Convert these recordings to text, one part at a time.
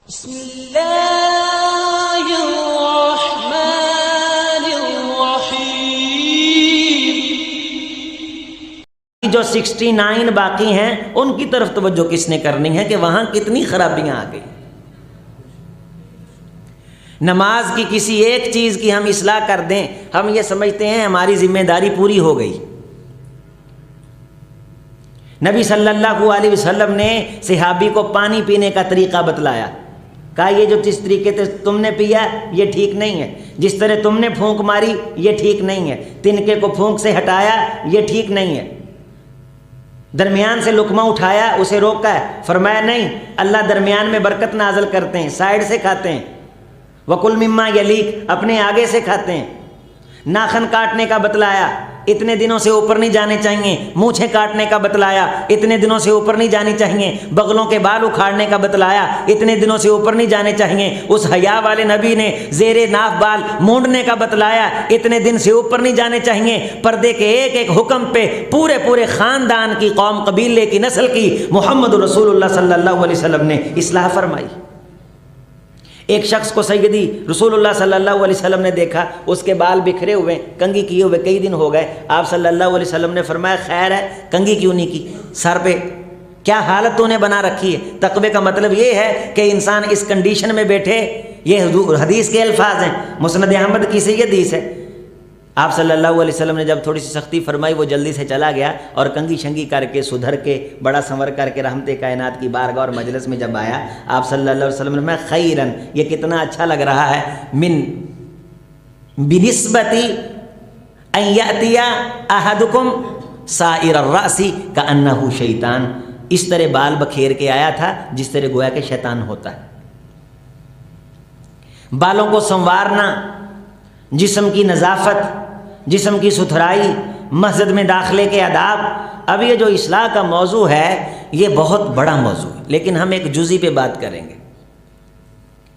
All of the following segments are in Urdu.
بسم اللہ الرحمن الرحیم۔ جو 69 باقی ہیں ان کی طرف توجہ کس نے کرنی ہے کہ وہاں کتنی خرابیاں آ گئی۔ نماز کی کسی ایک چیز کی ہم اصلاح کر دیں، ہم یہ سمجھتے ہیں ہماری ذمہ داری پوری ہو گئی۔ نبی صلی اللہ علیہ وسلم نے صحابی کو پانی پینے کا طریقہ بتلایا، کہا یہ جو جس طریقے سے تم نے پیا یہ ٹھیک نہیں ہے، جس طرح تم نے پھونک ماری یہ ٹھیک نہیں ہے، تنکے کو پھونک سے ہٹایا یہ ٹھیک نہیں ہے، درمیان سے لقمہ اٹھایا اسے روکا ہے، فرمایا نہیں، اللہ درمیان میں برکت نازل کرتے ہیں، سائیڈ سے کھاتے ہیں، وَكُلْ مِمَّا يَلِيكَ اپنے آگے سے کھاتے ہیں۔ ناخن کاٹنے کا بتلایا، اتنے دنوں سے اوپر نہیں جانے چاہیے، مونچھیں کاٹنے کا بتلایا، اتنے دنوں سے اوپر نہیں جانی چاہیے، بغلوں کے بال اکھاڑنے کا بتلایا، اتنے دنوں سے اوپر نہیں جانے چاہیے، اس حیا والے نبی نے زیر ناف بال مونڈنے کا بتلایا، اتنے دن سے اوپر نہیں جانے چاہیے۔ پردے کے ایک ایک حکم پہ پورے خاندان کی، قوم قبیلے کی، نسل کی محمد رسول اللہ صلی اللہ علیہ وسلم نے اصلاح فرمائی۔ ایک شخص کو سیدی رسول اللہ صلی اللہ علیہ وسلم نے دیکھا، اس کے بال بکھرے ہوئے، کنگھی کیے ہوئے، کئی دن ہو گئے۔ آپ صلی اللہ علیہ وسلم نے فرمایا خیر ہے، کنگھی کیوں نہیں کی؟ سر پہ کیا حالت تو نے بنا رکھی ہے؟ تقوی کا مطلب یہ ہے کہ انسان اس کنڈیشن میں بیٹھے، یہ حدیث کے الفاظ ہیں، مسند احمد کی صحیح حدیث ہے۔ آپ صلی اللہ علیہ وسلم نے جب تھوڑی سی سختی فرمائی، وہ جلدی سے چلا گیا اور کنگھی شنگھی کر کے، سدھر کے، بڑا سنور کر کے رحمت کائنات کی بارگاہ اور مجلس میں جب آیا، آپ صلی اللہ علیہ وسلم نے میں خیرن، یہ کتنا اچھا لگ رہا ہے، من بنسبتی ان یأتی احدکم سائر الرأس کأنہ شیطان، اس طرح بال بکھیر کے آیا تھا جس طرح گویا کہ شیطان ہوتا ہے۔ بالوں کو سنوارنا، جسم کی نظافت، جسم کی ستھرائی، مسجد میں داخلے کے آداب۔ اب یہ جو اصلاح کا موضوع ہے یہ بہت بڑا موضوع ہے، لیکن ہم ایک جزئی پہ بات کریں گے۔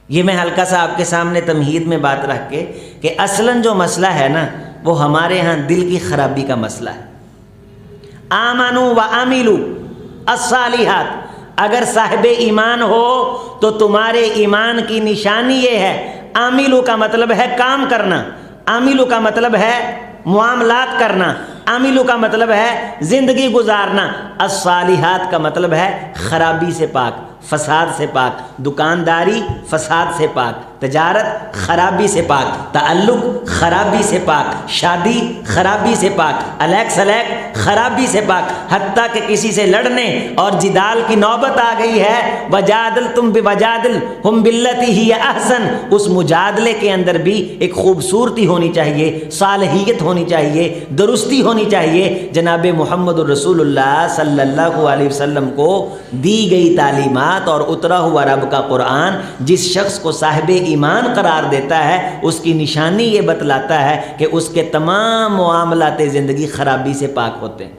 یہ میں ہلکا سا آپ کے سامنے تمہید میں بات رکھ کے کہ اصلاً جو مسئلہ ہے نا وہ ہمارے ہاں دل کی خرابی کا مسئلہ ہے۔ آمنوا وعملوا الصالحات، اگر صاحب ایمان ہو تو تمہارے ایمان کی نشانی یہ ہے۔ عاملو کا مطلب ہے کام کرنا، عاملو کا مطلب ہے معاملات کرنا، عاملو کا مطلب ہے زندگی گزارنا، الصالحات کا مطلب ہے خرابی سے پاک، فساد سے پاک، دکانداری فساد سے پاک، تجارت خرابی سے پاک، تعلق خرابی سے پاک، شادی خرابی سے پاک، الیک سلیک خرابی سے پاک، حتیٰ کہ کسی سے لڑنے اور جدال کی نوبت آ گئی ہے، وجادلتم بوجادلہم باللتی ہی احسن، اس مجادلے کے اندر بھی ایک خوبصورتی ہونی چاہیے، صالحیت ہونی چاہیے، درستی ہونی چاہیے۔ جناب محمد رسول اللہ صلی اللہ علیہ وسلم کو دی گئی تعلیمات اور اترا ہوا رب کا قرآن جس شخص کو صاحب ایمان قرار دیتا ہے، اس کی نشانی یہ بتلاتا ہے کہ اس کے تمام معاملات زندگی خرابی سے پاک ہوتے ہیں۔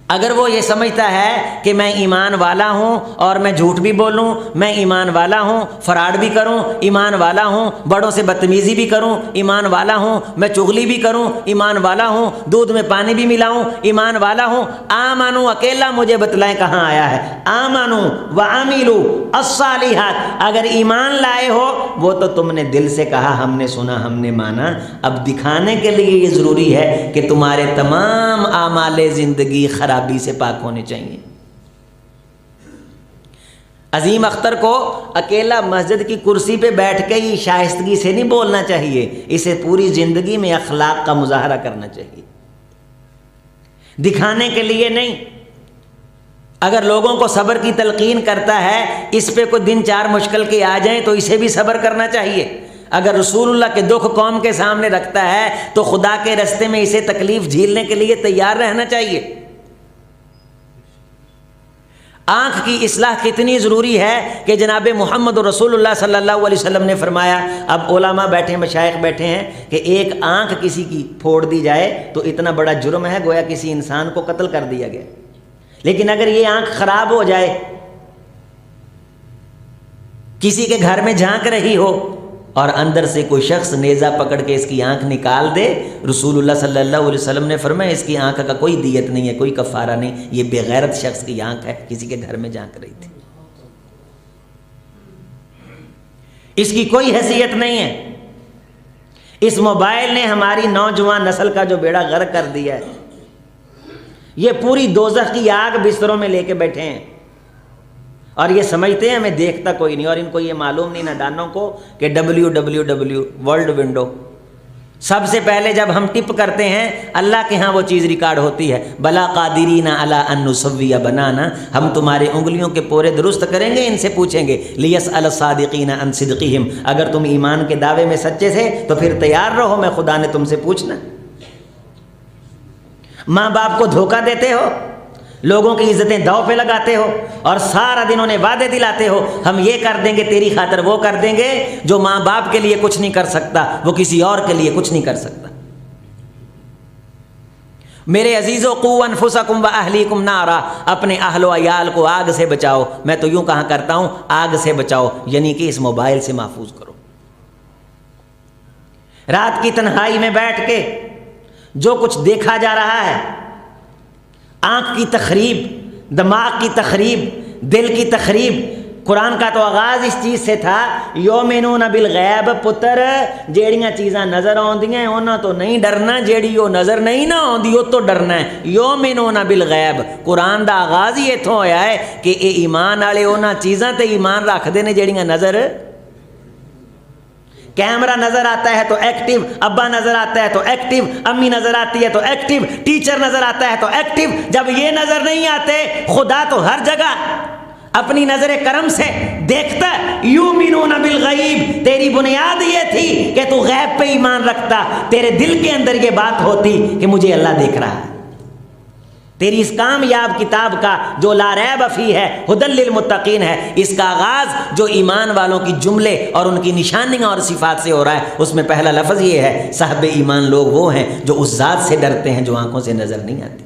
اگر وہ یہ سمجھتا ہے کہ میں ایمان والا ہوں اور میں جھوٹ بھی بولوں، میں ایمان والا ہوں فراڈ بھی کروں، ایمان والا ہوں بڑوں سے بدتمیزی بھی کروں، ایمان والا ہوں میں چغلی بھی کروں، ایمان والا ہوں دودھ میں پانی بھی ملاؤں، ایمان والا ہوں، آمنو اکیلا مجھے بتلائیں کہاں آیا ہے، آمنو وعملوا الصالحات، اگر ایمان لائے ہو وہ تو تم نے دل سے کہا، ہم نے سنا، ہم نے مانا، اب دکھانے کے لیے یہ ضروری ہے کہ تمہارے تمام اعمال زندگی خرابی سے پاک ہونے چاہیے۔ عظیم اختر کو اکیلا مسجد کی کرسی پہ بیٹھ کے ہی شائستگی سے نہیں بولنا چاہیے، اسے پوری زندگی میں اخلاق کا مظاہرہ کرنا چاہیے، دکھانے کے لیے نہیں۔ اگر لوگوں کو صبر کی تلقین کرتا ہے، اس پہ کوئی دن چار مشکل کے آ جائیں تو اسے بھی صبر کرنا چاہیے۔ اگر رسول اللہ کے دکھ قوم کے سامنے رکھتا ہے تو خدا کے راستے میں اسے تکلیف جھیلنے کے لیے تیار رہنا چاہیے۔ آنکھ کی اصلاح کتنی ضروری ہے کہ جناب محمد رسول اللہ صلی اللہ علیہ وسلم نے فرمایا، اب علماء بیٹھے ہیں، مشائخ بیٹھے ہیں، کہ ایک آنکھ کسی کی پھوڑ دی جائے تو اتنا بڑا جرم ہے، گویا کسی انسان کو قتل کر دیا گیا۔ لیکن اگر یہ آنکھ خراب ہو جائے، کسی کے گھر میں جھانک رہی ہو اور اندر سے کوئی شخص نیزہ پکڑ کے اس کی آنکھ نکال دے، رسول اللہ صلی اللہ علیہ وسلم نے فرمایا اس کی آنکھ کا کوئی دیت نہیں ہے، کوئی کفارہ نہیں، یہ بے غیرت شخص کی آنکھ ہے، کسی کے گھر میں جھانک رہی تھی۔ اس کی کوئی حیثیت نہیں ہے۔ اس موبائل نے ہماری نوجوان نسل کا جو بیڑا غرق کر دیا ہے، یہ پوری دوزخ کی آگ بستروں میں لے کے بیٹھے ہیں، اور یہ سمجھتے ہیں ہمیں دیکھتا کوئی نہیں، اور ان کو یہ معلوم نہیں نادانوں کو کہ www ورلڈ ونڈو، سب سے پہلے جب ہم ٹپ کرتے ہیں اللہ کے ہاں وہ چیز ریکارڈ ہوتی ہے، بلا قادرین علی ان نسوی بنانا، ہم تمہارے انگلیوں کے پورے درست کریں گے، ان سے پوچھیں گے لیسأل الصادقین عن صدقہم، اگر تم ایمان کے دعوے میں سچے تھے تو پھر تیار رہو، میں خدا نے تم سے پوچھنا۔ ماں باپ کو دھوکہ دیتے ہو، لوگوں کی عزتیں داؤ پہ لگاتے ہو، اور سارا دن انہیں وعدے دلاتے ہو ہم یہ کر دیں گے تیری خاطر، وہ کر دیں گے۔ جو ماں باپ کے لیے کچھ نہیں کر سکتا وہ کسی اور کے لیے کچھ نہیں کر سکتا۔ میرے عزیزو قوا انفسکم واہلیکم نارا، اپنے اہل و عیال کو آگ سے بچاؤ، میں تو یوں کہا کرتا ہوں آگ سے بچاؤ، یعنی کہ اس موبائل سے محفوظ کرو۔ رات کی تنہائی میں بیٹھ کے جو کچھ دیکھا جا رہا ہے، آنکھ کی تخریب، دماغ کی تخریب، دل کی تخریب، قرآن کا تو آغاز اس چیز سے تھا یومنون بالغیب، پتر جیڑیاں چیزاں نظر آندیاں انہاں تو نہیں ڈرنا، جیڑی وہ نظر نہیں نہ آندی وہ تو ڈرنا ہے۔ یومنون بالغیب، قرآن دا آغاز ہی اتھوں ہویا ہے کہ اے ایمان والے انہاں چیزاں تے ایمان رکھدے نے جیڑیاں نظر، کیمرہ نظر آتا ہے تو ایکٹیو، ابا نظر آتا ہے تو ایکٹیو، امی نظر آتی ہے تو ایکٹیو، ٹیچر نظر آتا ہے تو ایکٹیو۔ جب یہ نظر نہیں آتے، خدا تو ہر جگہ اپنی نظر کرم سے دیکھتا ہے۔ یؤمنون بالغیب، تیری بنیاد یہ تھی کہ تو غیب پہ ایمان رکھتا، تیرے دل کے اندر یہ بات ہوتی کہ مجھے اللہ دیکھ رہا ہے۔ تیری اس کامیاب کتاب کا جو لا ریب فیہ ہے، ھدی للمتقین ہے، اس کا آغاز جو ایمان والوں کی جملے اور ان کی نشانیاں اور صفات سے ہو رہا ہے، اس میں پہلا لفظ یہ ہے صاحب ایمان لوگ وہ ہیں جو اس ذات سے ڈرتے ہیں جو آنکھوں سے نظر نہیں آتی۔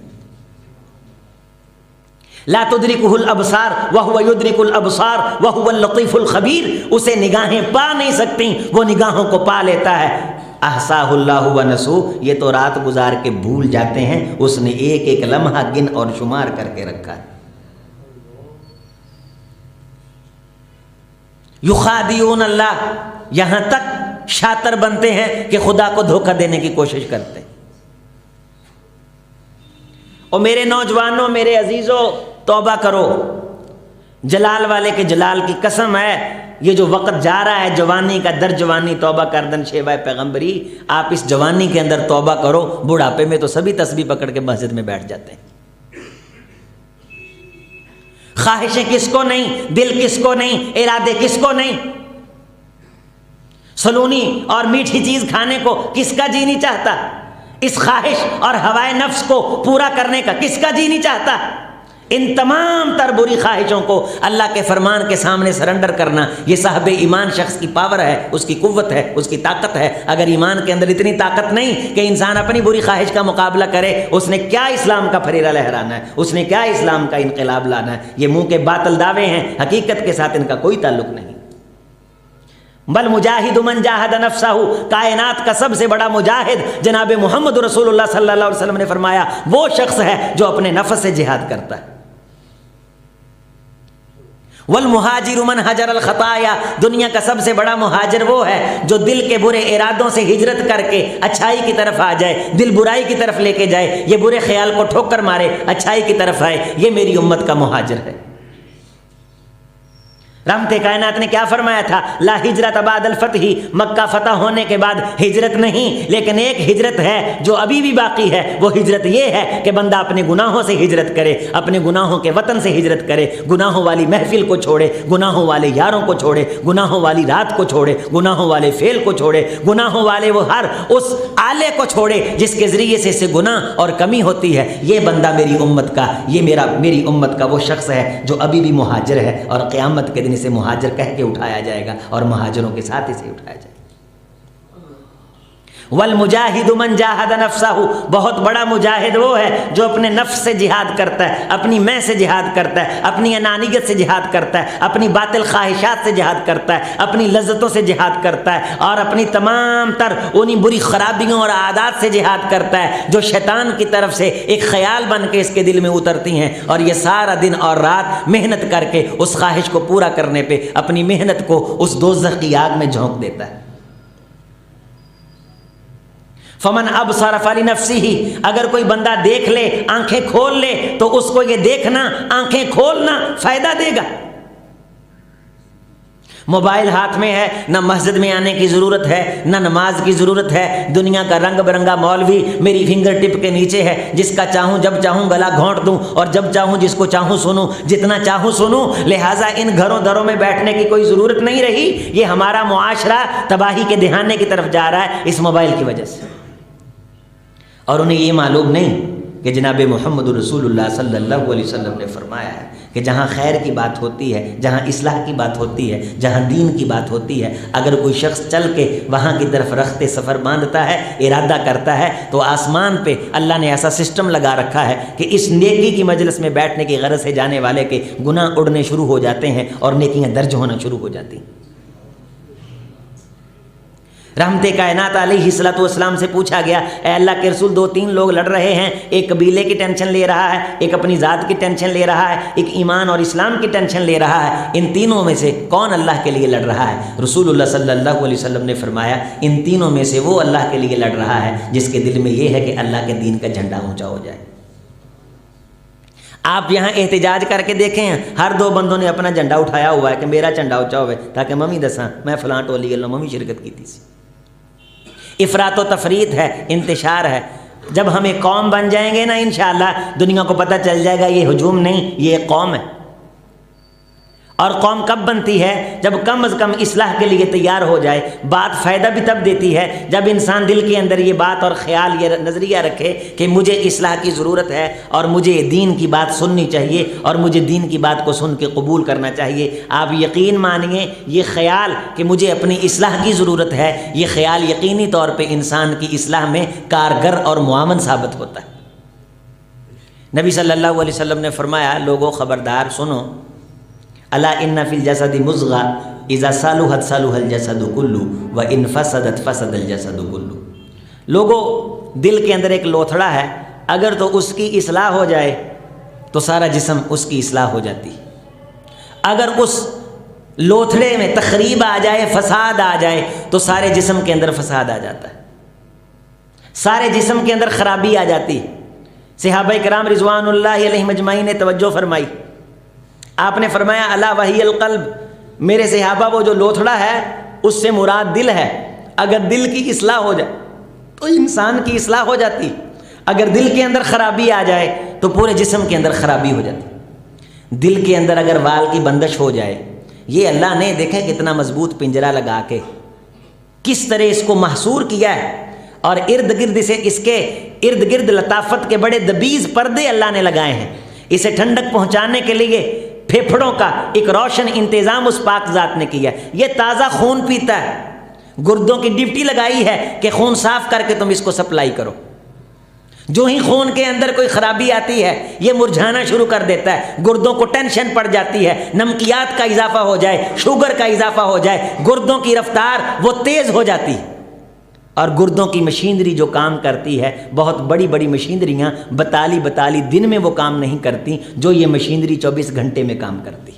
لا تدرکہ الابصار وہو یدرک الابصار وہو اللطیف الخبیر، اسے نگاہیں پا نہیں سکتی، وہ نگاہوں کو پا لیتا ہے۔ احصاہ اللہ ونسو، یہ تو رات گزار کے بھول جاتے ہیں، اس نے ایک ایک لمحہ گن اور شمار کر کے رکھا ہے۔ یخادعون اللہ، یہاں تک شاطر بنتے ہیں کہ خدا کو دھوکہ دینے کی کوشش کرتے ہیں۔ اور میرے نوجوانوں، میرے عزیزوں، توبہ کرو، جلال والے کے جلال کی قسم ہے، یہ جو وقت جا رہا ہے جوانی کا، در جوانی توبہ کردن شیوہ پیغمبری، آپ اس جوانی کے اندر توبہ کرو۔ بڑھاپے میں تو سبھی تسبیح پکڑ کے مسجد میں بیٹھ جاتے ہیں۔ خواہشیں کس کو نہیں، دل کس کو نہیں، ارادے کس کو نہیں، سلونی اور میٹھی چیز کھانے کو کس کا جی نہیں چاہتا، اس خواہش اور ہوائے نفس کو پورا کرنے کا کس کا جی نہیں چاہتا۔ ان تمام تر بری خواہشوں کو اللہ کے فرمان کے سامنے سرنڈر کرنا، یہ صاحب ایمان شخص کی پاور ہے، اس کی قوت ہے، اس کی طاقت ہے۔ اگر ایمان کے اندر اتنی طاقت نہیں کہ انسان اپنی بری خواہش کا مقابلہ کرے، اس نے کیا اسلام کا پھریرا لہرانا ہے، اس نے کیا اسلام کا انقلاب لانا ہے۔ یہ منہ کے باطل دعوے ہیں، حقیقت کے ساتھ ان کا کوئی تعلق نہیں۔ بل مجاہد من جاہد نفسہ، کائنات کا سب سے بڑا مجاہد جناب محمد رسول اللہ صلی اللہ علیہ وسلم نے فرمایا وہ شخص ہے جو اپنے نفس سے جہاد کرتا ہے۔ والمہاجر من حجر الخطایا، دنیا کا سب سے بڑا مہاجر وہ ہے جو دل کے برے ارادوں سے ہجرت کر کے اچھائی کی طرف آ جائے، دل برائی کی طرف لے کے جائے، یہ برے خیال کو ٹھوکر مارے، اچھائی کی طرف آئے، یہ میری امت کا مہاجر ہے۔ رحمت کائنات نے کیا فرمایا تھا؟ لا ہجرت بعد الفتح، مکہ فتح ہونے کے بعد ہجرت نہیں، لیکن ایک ہجرت ہے جو ابھی بھی باقی ہے۔ وہ ہجرت یہ ہے کہ بندہ اپنے گناہوں سے ہجرت کرے، اپنے گناہوں کے وطن سے ہجرت کرے، گناہوں والی محفل کو چھوڑے، گناہوں والے یاروں کو چھوڑے، گناہوں والی رات کو چھوڑے، گناہوں والے فعل کو چھوڑے، گناہوں والے وہ ہر اس آلے کو چھوڑے جس کے ذریعے سے اسے گناہ اور کمی ہوتی ہے۔ یہ بندہ میری امت کا، یہ میری امت کا وہ شخص ہے جو ابھی بھی مہاجر ہے، اور قیامت کے دن اسے مہاجر کہہ کے اٹھایا جائے گا، اور مہاجروں کے ساتھ اسے اٹھایا جائے گا۔ والمجاہد من جاہد نفسہ، بہت بڑا مجاہد وہ ہے جو اپنے نفس سے جہاد کرتا ہے، اپنی میں سے جہاد کرتا ہے، اپنی انانیت سے جہاد کرتا ہے، اپنی باطل خواہشات سے جہاد کرتا ہے، اپنی لذتوں سے جہاد کرتا ہے، اور اپنی تمام تر انہی بری خرابیوں اور عادات سے جہاد کرتا ہے جو شیطان کی طرف سے ایک خیال بن کے اس کے دل میں اترتی ہیں، اور یہ سارا دن اور رات محنت کر کے اس خواہش کو پورا کرنے پہ اپنی محنت کو اس دوزخ کی آگ میں جھونک دیتا ہے۔ فمن ابصر فلنفسہ، اگر کوئی بندہ دیکھ لے، آنکھیں کھول لے، تو اس کو یہ دیکھنا، آنکھیں کھولنا فائدہ دے گا۔ موبائل ہاتھ میں ہے، نہ مسجد میں آنے کی ضرورت ہے، نہ نماز کی ضرورت ہے، دنیا کا رنگ برنگا مولوی میری فنگر ٹپ کے نیچے ہے، جس کا چاہوں جب چاہوں گلا گھونٹ دوں، اور جب چاہوں جس کو چاہوں سنوں، جتنا چاہوں سنوں۔ لہٰذا ان گھروں دروں میں بیٹھنے کی کوئی ضرورت نہیں رہی۔ یہ ہمارا معاشرہ تباہی کے دہانے کی طرف جا رہا ہے اس موبائل کی وجہ سے، اور انہیں یہ معلوم نہیں کہ جناب محمد رسول اللہ صلی اللہ علیہ وسلم نے فرمایا ہے کہ جہاں خیر کی بات ہوتی ہے، جہاں اصلاح کی بات ہوتی ہے، جہاں دین کی بات ہوتی ہے، اگر کوئی شخص چل کے وہاں کی طرف رخت سفر باندھتا ہے، ارادہ کرتا ہے، تو آسمان پہ اللہ نے ایسا سسٹم لگا رکھا ہے کہ اس نیکی کی مجلس میں بیٹھنے کی غرض سے جانے والے کے گناہ اڑنے شروع ہو جاتے ہیں اور نیکیاں درج ہونا شروع ہو جاتی ہیں۔ رحمت کائنات علیہ الصلوۃ والسلام سے پوچھا گیا، اے اللہ کے رسول، 2-3 لوگ لڑ رہے ہیں، ایک قبیلے کی ٹینشن لے رہا ہے، ایک اپنی ذات کی ٹینشن لے رہا ہے، ایک ایمان اور اسلام کی ٹینشن لے رہا ہے، ان تینوں میں سے کون اللہ کے لیے لڑ رہا ہے؟ رسول اللہ صلی اللہ علیہ وسلم نے فرمایا، ان تینوں میں سے وہ اللہ کے لیے لڑ رہا ہے جس کے دل میں یہ ہے کہ اللہ کے دین کا جھنڈا اونچا ہو جائے۔ آپ یہاں احتجاج کر کے دیکھیں، ہر 2 بندوں نے اپنا جھنڈا اٹھایا ہوا ہے کہ میرا جھنڈا اونچا ہوئے تاکہ ممی دساں میں فلاں ٹولی اللہ ممی شرکت کی تھی۔ افراط و تفریط ہے، انتشار ہے۔ جب ہم ایک قوم بن جائیں گے نا، انشاءاللہ دنیا کو پتہ چل جائے گا یہ ہجوم نہیں، یہ ایک قوم ہے۔ اور قوم کب بنتی ہے؟ جب کم از کم اصلاح کے لیے تیار ہو جائے۔ بات فائدہ بھی تب دیتی ہے جب انسان دل کے اندر یہ بات اور خیال، یہ نظریہ رکھے کہ مجھے اصلاح کی ضرورت ہے اور مجھے دین کی بات سننی چاہیے اور مجھے دین کی بات کو سن کے قبول کرنا چاہیے۔ آپ یقین مانیے، یہ خیال کہ مجھے اپنی اصلاح کی ضرورت ہے، یہ خیال یقینی طور پہ انسان کی اصلاح میں کارگر اور معاون ثابت ہوتا ہے۔ نبی صلی اللہ علیہ وسلم نے فرمایا، لوگوں خبردار سنو، الا ان فی الجسد مضغہ اذا صلحت صلح الجسد کلہ وان فسدت فسد الجسد کلہ۔ لوگوں، دل کے اندر ایک لوتھڑا ہے، اگر تو اس کی اصلاح ہو جائے تو سارا جسم اس کی اصلاح ہو جاتی، اگر اس لوتھڑے میں تخریب آ جائے، فساد آ جائے تو سارے جسم کے اندر فساد آ جاتا ہے، سارے جسم کے اندر خرابی آ جاتی۔ صحابہ کرام رضوان اللہ علیہم اجمعین نے توجہ فرمائی، آپ نے فرمایا الا وہی القلب، میرے صحابہ وہ جو لوتھڑا ہے اس سے مراد دل ہے، اگر دل کی اصلاح ہو جائے تو انسان کی اصلاح ہو جاتی، اگر دل کے اندر خرابی آ جائے تو پورے جسم کے اندر خرابی ہو جاتی۔ دل کے اندر اگر وال کی بندش ہو جائے، یہ اللہ نے دیکھے کتنا مضبوط پنجرہ لگا کے کس طرح اس کو محصور کیا ہے، اور ارد گرد سے اس کے ارد گرد لطافت کے بڑے دبیز پردے اللہ نے لگائے ہیں، اسے ٹھنڈک پہنچانے کے لیے پھیپھڑوں کا ایک روشن انتظام اس پاک ذات نے کیا ہے۔ یہ تازہ خون پیتا ہے، گردوں کی ڈپٹی لگائی ہے کہ خون صاف کر کے تم اس کو سپلائی کرو۔ جو ہی خون کے اندر کوئی خرابی آتی ہے یہ مرجھانا شروع کر دیتا ہے، گردوں کو ٹینشن پڑ جاتی ہے، نمکیات کا اضافہ ہو جائے، شوگر کا اضافہ ہو جائے، گردوں کی رفتار وہ تیز ہو جاتی ہے، اور گردوں کی مشینری جو کام کرتی ہے، بہت بڑی بڑی مشینریاں بتالی دن میں وہ کام نہیں کرتی جو یہ مشینری 24 گھنٹے میں کام کرتی۔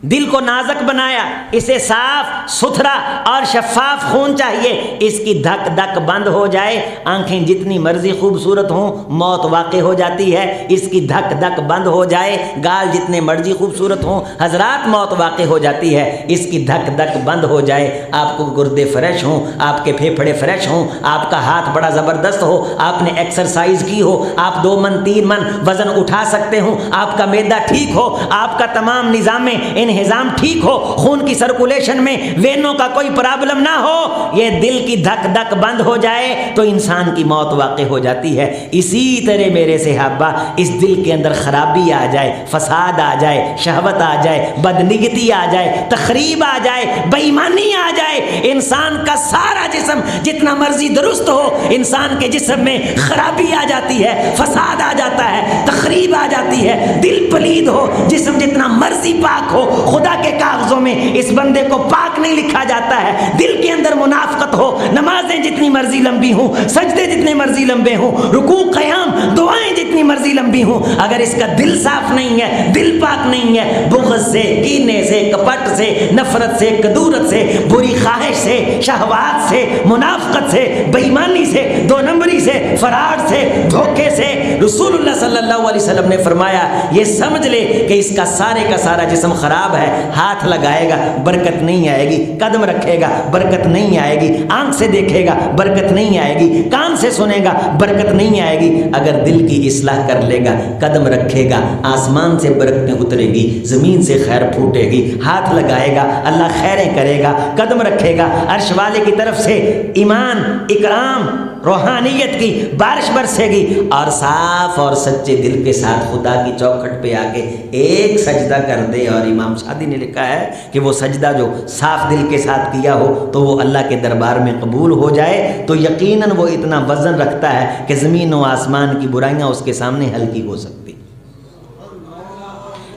دل کو نازک بنایا، اسے صاف ستھرا اور شفاف خون چاہیے، اس کی دھک دھک بند ہو جائے، آنکھیں جتنی مرضی خوبصورت ہوں موت واقع ہو جاتی ہے، اس کی دھک دھک بند ہو جائے، گال جتنے مرضی خوبصورت ہوں حضرات موت واقع ہو جاتی ہے، اس کی دھک دھک بند ہو جائے، آپ کو گردے فریش ہوں، آپ کے پھیپھڑے فریش ہوں، آپ کا ہاتھ بڑا زبردست ہو، آپ نے ایکسرسائز کی ہو، آپ 2 من 3 من وزن اٹھا سکتے ہوں، آپ کا معدہ ٹھیک ہو، آپ کا تمام نظام انہضام ٹھیک ہو، خون کی سرکولیشن میں وینوں کا کوئی پرابلم نہ ہو، یہ دل کی دھک دھک بند ہو جائے تو انسان کی موت واقع ہو جاتی ہے۔ اسی طرح میرے صحابہ اس دل کے اندر خرابی آ جائے، فساد آ جائے، شہوت آ جائے، بدنیتی آ جائے، تخریب آ جائے، بے ایمانی آ جائے، انسان کا سارا جسم جتنا مرضی درست ہو، انسان کے جسم میں خرابی آ جاتی ہے، فساد آ جاتا ہے، تخریب آ جاتی ہے، دل پلید ہو، جسم جتنا مرضی پاک ہو، خدا کے کاغذوں میں اس بندے کو پاک نہیں لکھا جاتا ہے۔ دل کے اندر منافقت ہو، نمازیں جتنی مرضی لمبی ہوں، سجدے جتنے مرضی لمبے ہوں، رکوع قیام دعائیں جتنی مرضی لمبی ہوں، اگر اس کا دل صاف نہیں ہے، دل پاک نہیں ہے، بغض سے، کینے سے، کپٹ سے، نفرت سے، کدورت سے، بری خواہش سے، شہوات سے، منافقت سے، بے ایمانی سے، دو نمبری سے، فراڈ سے، دھوکے سے، رسول اللہ صلی اللہ علیہ وسلم نے فرمایا یہ سمجھ لے کہ اس کا سارے کا سارا جسم خراب ہے، ہاتھ لگائے گا برکت نہیں آئے گی، قدم رکھے گا برکت نہیں آئے گی، آنکھ سے دیکھے گا برکت نہیں آئے گی، کان سے سنے گا برکت نہیں آئے گی۔ اگر دل کی اصلاح کر لے گا، قدم رکھے گا، آسمان سے برکتیں اترے گی، زمین سے خیر پھوٹے گی، ہاتھ لگائے گا اللہ خیریں کرے گا، قدم رکھے گا عرش والے کی طرف سے ایمان، اکرام، روحانیت کی بارش برسے گی، اور صاف اور سچے دل کے ساتھ خدا کی چوکھٹ پہ آ کے ایک سجدہ کر دے۔ اور امام شادی نے لکھا ہے کہ وہ سجدہ جو صاف دل کے ساتھ کیا ہو تو وہ اللہ کے دربار میں قبول ہو جائے، تو یقیناً وہ اتنا وزن رکھتا ہے کہ زمین و آسمان کی برائیاں اس کے سامنے ہلکی ہو سکتی۔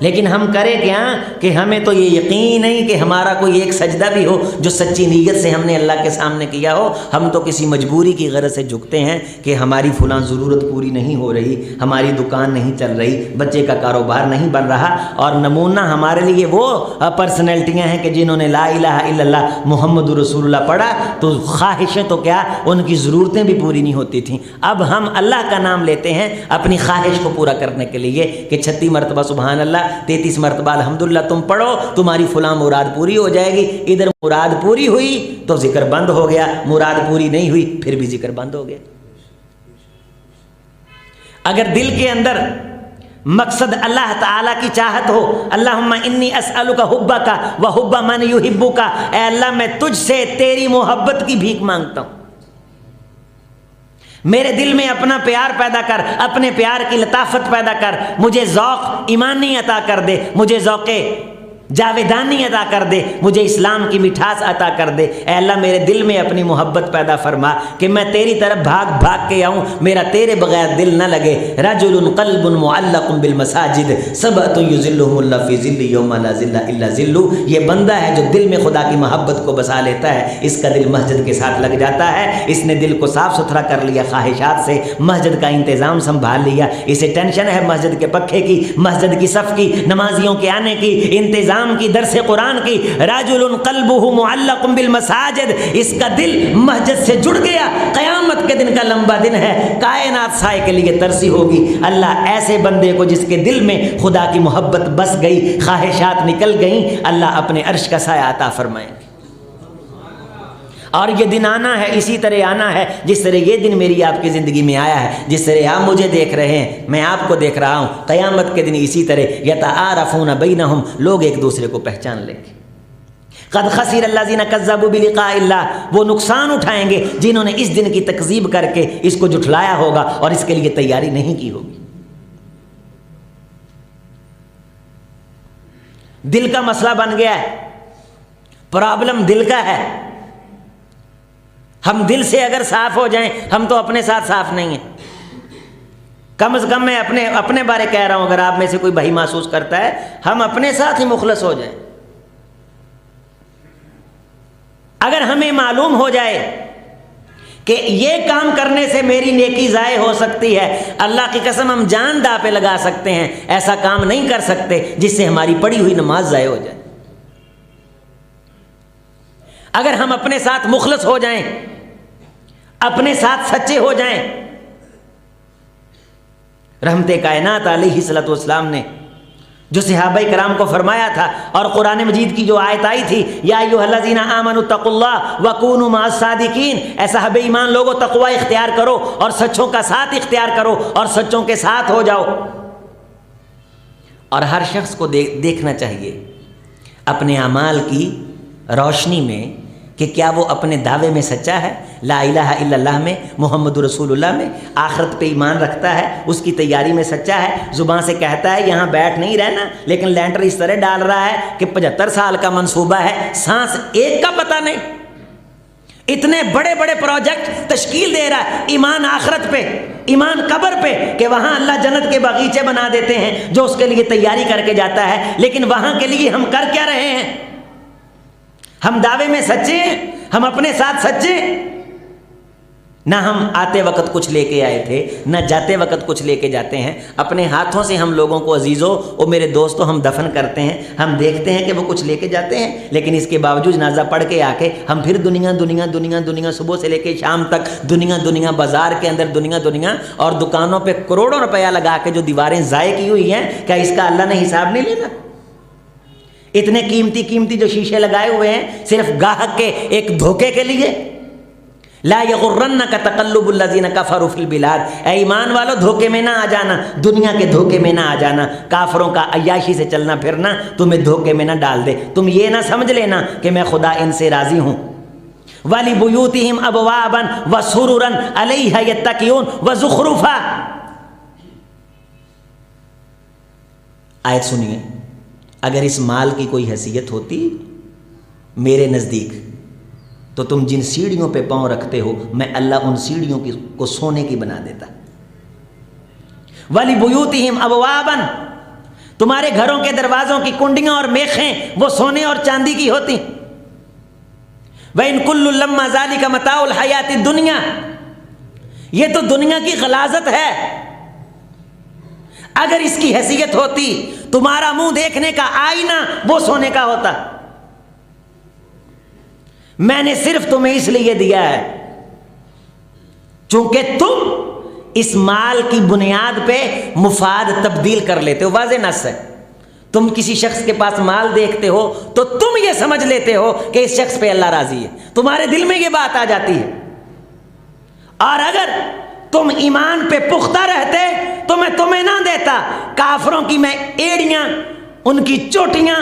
لیکن ہم کریں کیا کہ ہمیں تو یہ یقین نہیں کہ ہمارا کوئی ایک سجدہ بھی ہو جو سچی نیت سے ہم نے اللہ کے سامنے کیا ہو۔ ہم تو کسی مجبوری کی غرض سے جھکتے ہیں کہ ہماری فلاں ضرورت پوری نہیں ہو رہی، ہماری دکان نہیں چل رہی، بچے کا کاروبار نہیں بن رہا، اور نمونہ ہمارے لیے وہ پرسنالٹیاں ہیں کہ جنہوں نے لا الہ الا اللہ محمد رسول اللہ پڑھا تو خواہشیں تو کیا ان کی ضرورتیں بھی پوری نہیں ہوتی تھیں۔ اب ہم اللہ کا نام لیتے ہیں اپنی خواہش کو پورا کرنے کے لیے کہ 36 مرتبہ سبحان اللہ، 33 مرتبہ الحمدللہ تم پڑھو، تمہاری فلاں مراد پوری ہو جائے گی۔ ادھر مراد پوری ہوئی تو ذکر بند ہو گیا، مراد پوری نہیں ہوئی پھر بھی ذکر بند ہو گیا۔ اگر دل کے اندر مقصد اللہ تعالیٰ کی چاہت ہو، اللہم انی اسألک حبک و حب من یحبک، اے اللہ میں تجھ سے تیری محبت کی بھیک مانگتا ہوں، میرے دل میں اپنا پیار پیدا کر، اپنے پیار کی لطافت پیدا کر، مجھے ذوق ایمانی عطا کر دے، مجھے ذوق جاویدانی عطا کر دے، مجھے اسلام کی مٹھاس عطا کر دے۔ اے اللہ میرے دل میں اپنی محبت پیدا فرما کہ میں تیری طرف بھاگ بھاگ کے آؤں، میرا تیرے بغیر دل نہ لگے۔ رجل قلب معلق بالمساجد سبعۃ یظلهم اللہ فی ظل یوم لا ظل الا ظلہ، یہ بندہ ہے جو دل میں خدا کی محبت کو بسا لیتا ہے، اس کا دل مسجد کے ساتھ لگ جاتا ہے۔ اس نے دل کو صاف ستھرا کر لیا خواہشات سے، مسجد کا انتظام سنبھال لیا، اسے ٹینشن ہے مسجد کے پکھے کی، مسجد کی صف کی، نمازیوں کے آنے کی، انتظام کی، درس قرآن کی۔ رجل قلبہ معلق بالمساجد، اس کا دل مسجد سے جڑ گیا، قیامت کے دن کا لمبا دن ہے، کائنات سائے کے لیے ترسی ہوگی۔ اللہ ایسے بندے کو جس کے دل میں خدا کی محبت بس گئی، خواہشات نکل گئیں، اللہ اپنے عرش کا سایہ عطا فرمائیں گے۔ اور یہ دن آنا ہے، اسی طرح آنا ہے جس طرح یہ دن میری آپ کی زندگی میں آیا ہے، جس طرح آپ مجھے دیکھ رہے ہیں، میں آپ کو دیکھ رہا ہوں، قیامت کے دن اسی طرح یتعارفون بینہم، لوگ ایک دوسرے کو پہچان لیں گے۔ قد خسر الذین کذبوا بلقاء اللہ، وہ نقصان اٹھائیں گے جنہوں نے اس دن کی تکذیب کر کے اس کو جھٹلایا ہوگا اور اس کے لیے تیاری نہیں کی ہوگی۔ دل کا مسئلہ بن گیا ہے، پرابلم دل کا ہے۔ ہم دل سے اگر صاف ہو جائیں، ہم تو اپنے ساتھ صاف نہیں ہیں۔ کم از کم میں اپنے بارے کہہ رہا ہوں، اگر آپ میں سے کوئی بھائی محسوس کرتا ہے، ہم اپنے ساتھ ہی مخلص ہو جائیں۔ اگر ہمیں معلوم ہو جائے کہ یہ کام کرنے سے میری نیکی ضائع ہو سکتی ہے، اللہ کی قسم ہم جان داں پہ لگا سکتے ہیں، ایسا کام نہیں کر سکتے جس سے ہماری پڑھی ہوئی نماز ضائع ہو جائے۔ اگر ہم اپنے ساتھ مخلص ہو جائیں، اپنے ساتھ سچے ہو جائیں، رحمت کائنات علیہ الصلوۃ والسلام نے جو صحابہ کرام کو فرمایا تھا، اور قرآن مجید کی جو آیت آئی تھی، یا ایھا الذین آمنوا اتقوا اللہ وکونوا مع الصادقین، اے صاحب ایمان لوگوں تقوی اختیار کرو اور سچوں کا ساتھ اختیار کرو اور سچوں کے ساتھ ہو جاؤ۔ اور ہر شخص کو دیکھنا چاہیے اپنے اعمال کی روشنی میں کہ کیا وہ اپنے دعوے میں سچا ہے، لا الہ الا اللہ میں، محمد رسول اللہ میں، آخرت پہ ایمان رکھتا ہے، اس کی تیاری میں سچا ہے، زبان سے کہتا ہے یہاں بیٹھ نہیں رہنا، لیکن لینٹر اس طرح ڈال رہا ہے کہ 75 سال کا منصوبہ ہے، سانس ایک کا پتہ نہیں، اتنے بڑے بڑے پروجیکٹ تشکیل دے رہا ہے، ایمان آخرت پہ، ایمان قبر پہ، کہ وہاں اللہ جنت کے باغیچے بنا دیتے ہیں جو اس کے لیے تیاری کر کے جاتا ہے، لیکن وہاں کے لیے ہم کر کیا رہے ہیں؟ ہم دعوے میں سچے ہیں؟ ہم اپنے ساتھ سچے؟ نہ ہم آتے وقت کچھ لے کے آئے تھے، نہ جاتے وقت کچھ لے کے جاتے ہیں، اپنے ہاتھوں سے ہم لوگوں کو عزیزوں اور میرے دوستوں ہم دفن کرتے ہیں، ہم دیکھتے ہیں کہ وہ کچھ لے کے جاتے ہیں، لیکن اس کے باوجود جنازہ پڑھ کے آ کے ہم پھر دنیا دنیا دنیا دنیا صبح سے لے کے شام تک دنیا دنیا، بازار کے اندر دنیا دنیا، اور دکانوں پہ کروڑوں روپیہ لگا کے جو دیواریں ضائع کی ہوئی ہیں، کیا اس کا اللہ نے حساب نہیں لینا؟ اتنے قیمتی قیمتی جو شیشے لگائے ہوئے ہیں صرف گاہک کے ایک دھوکے کے لیے۔ لا یغرنک تقلب الذین کفروا فی البلاد، اے ایمان والو دھوکے میں نہ آ جانا، دنیا کے دھوکے میں نہ آ جانا، کافروں کا عیاشی سے چلنا پھرنا تمہیں دھوکے میں نہ ڈال دے، تم یہ نہ سمجھ لینا کہ میں خدا ان سے راضی ہوں۔ وَلِبُيُوتِهِمْ أَبْوَابًا وَسُرُرًا عَلَيْهَا يَتَّكِئُونَ وَزُخْرُفًا۔ آیت سنیے، اگر اس مال کی کوئی حیثیت ہوتی میرے نزدیک تو تم جن سیڑھیوں پہ پاؤں رکھتے ہو میں اللہ ان سیڑھیوں کو سونے کی بنا دیتا۔ وَلِبُيُوتِهِمْ أَبْوَابًا، تمہارے گھروں کے دروازوں کی کنڈیاں اور میخیں وہ سونے اور چاندی کی ہوتی۔ وَإِن كُلُّ لَمَّا ذَلِكَ مَتَاعُ الْحَيَاةِ الدُّنْيَا، یہ تو دنیا کی غلاظت ہے، اگر اس کی حیثیت ہوتی تمہارا منہ دیکھنے کا آئینہ وہ سونے کا ہوتا۔ میں نے صرف تمہیں اس لیے دیا ہے چونکہ تم اس مال کی بنیاد پہ مفاد تبدیل کر لیتے ہو، واضح نص ہے۔ تم کسی شخص کے پاس مال دیکھتے ہو تو تم یہ سمجھ لیتے ہو کہ اس شخص پہ اللہ راضی ہے، تمہارے دل میں یہ بات آ جاتی ہے، اور اگر تم ایمان پہ پختہ رہتے تو میں تمہیں نہ دیتا، کافروں کی میں ایڑیاں، ان کی چوٹیاں،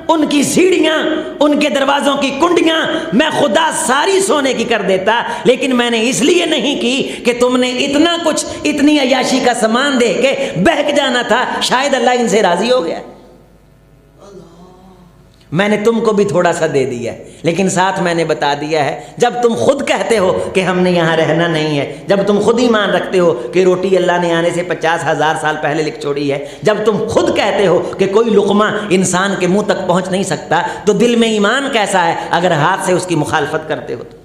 ان کی سیڑھیاں، ان کے دروازوں کی کنڈیاں میں خدا ساری سونے کی کر دیتا، لیکن میں نے اس لیے نہیں کی کہ تم نے اتنا کچھ، اتنی عیاشی کا سامان دے کے بہک جانا تھا، شاید اللہ ان سے راضی ہو گیا، میں نے تم کو بھی تھوڑا سا دے دیا ہے، لیکن ساتھ میں نے بتا دیا ہے جب تم خود کہتے ہو کہ ہم نے یہاں رہنا نہیں ہے، جب تم خود ایمان رکھتے ہو کہ روٹی اللہ نے آنے سے 50,000 سال پہلے لکھ چھوڑی ہے، جب تم خود کہتے ہو کہ کوئی لقمہ انسان کے منہ تک پہنچ نہیں سکتا، تو دل میں ایمان کیسا ہے اگر ہاتھ سے اس کی مخالفت کرتے ہو تو؟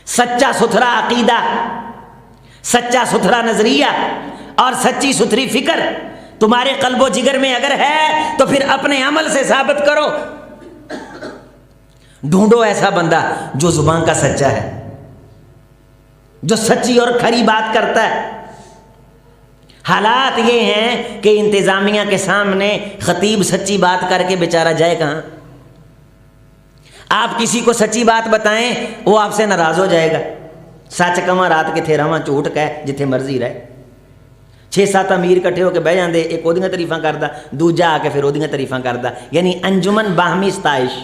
سچا ستھرا عقیدہ، سچا ستھرا نظریہ اور سچی ستھری فکر تمہارے قلب و جگر میں اگر ہے تو پھر اپنے عمل سے ثابت کرو۔ ڈھونڈو ایسا بندہ جو زبان کا سچا ہے، جو سچی اور کھری بات کرتا ہے۔ حالات یہ ہیں کہ انتظامیہ کے سامنے خطیب سچی بات کر کے بیچارہ جائے کہاں؟ آپ کسی کو سچی بات بتائیں وہ آپ سے ناراض ہو جائے گا، سچ کواں رات کتھے رواں، جھوٹ کہہ جتھے مرضی رہے۔ 6-7 امیر کٹھے ہو کے بہ جاندے، ایک اودیاں تعریفاں کردا، دوجا آ کے پھر اودیاں تعریفاں کردا، یعنی انجمن باہمی ستائش۔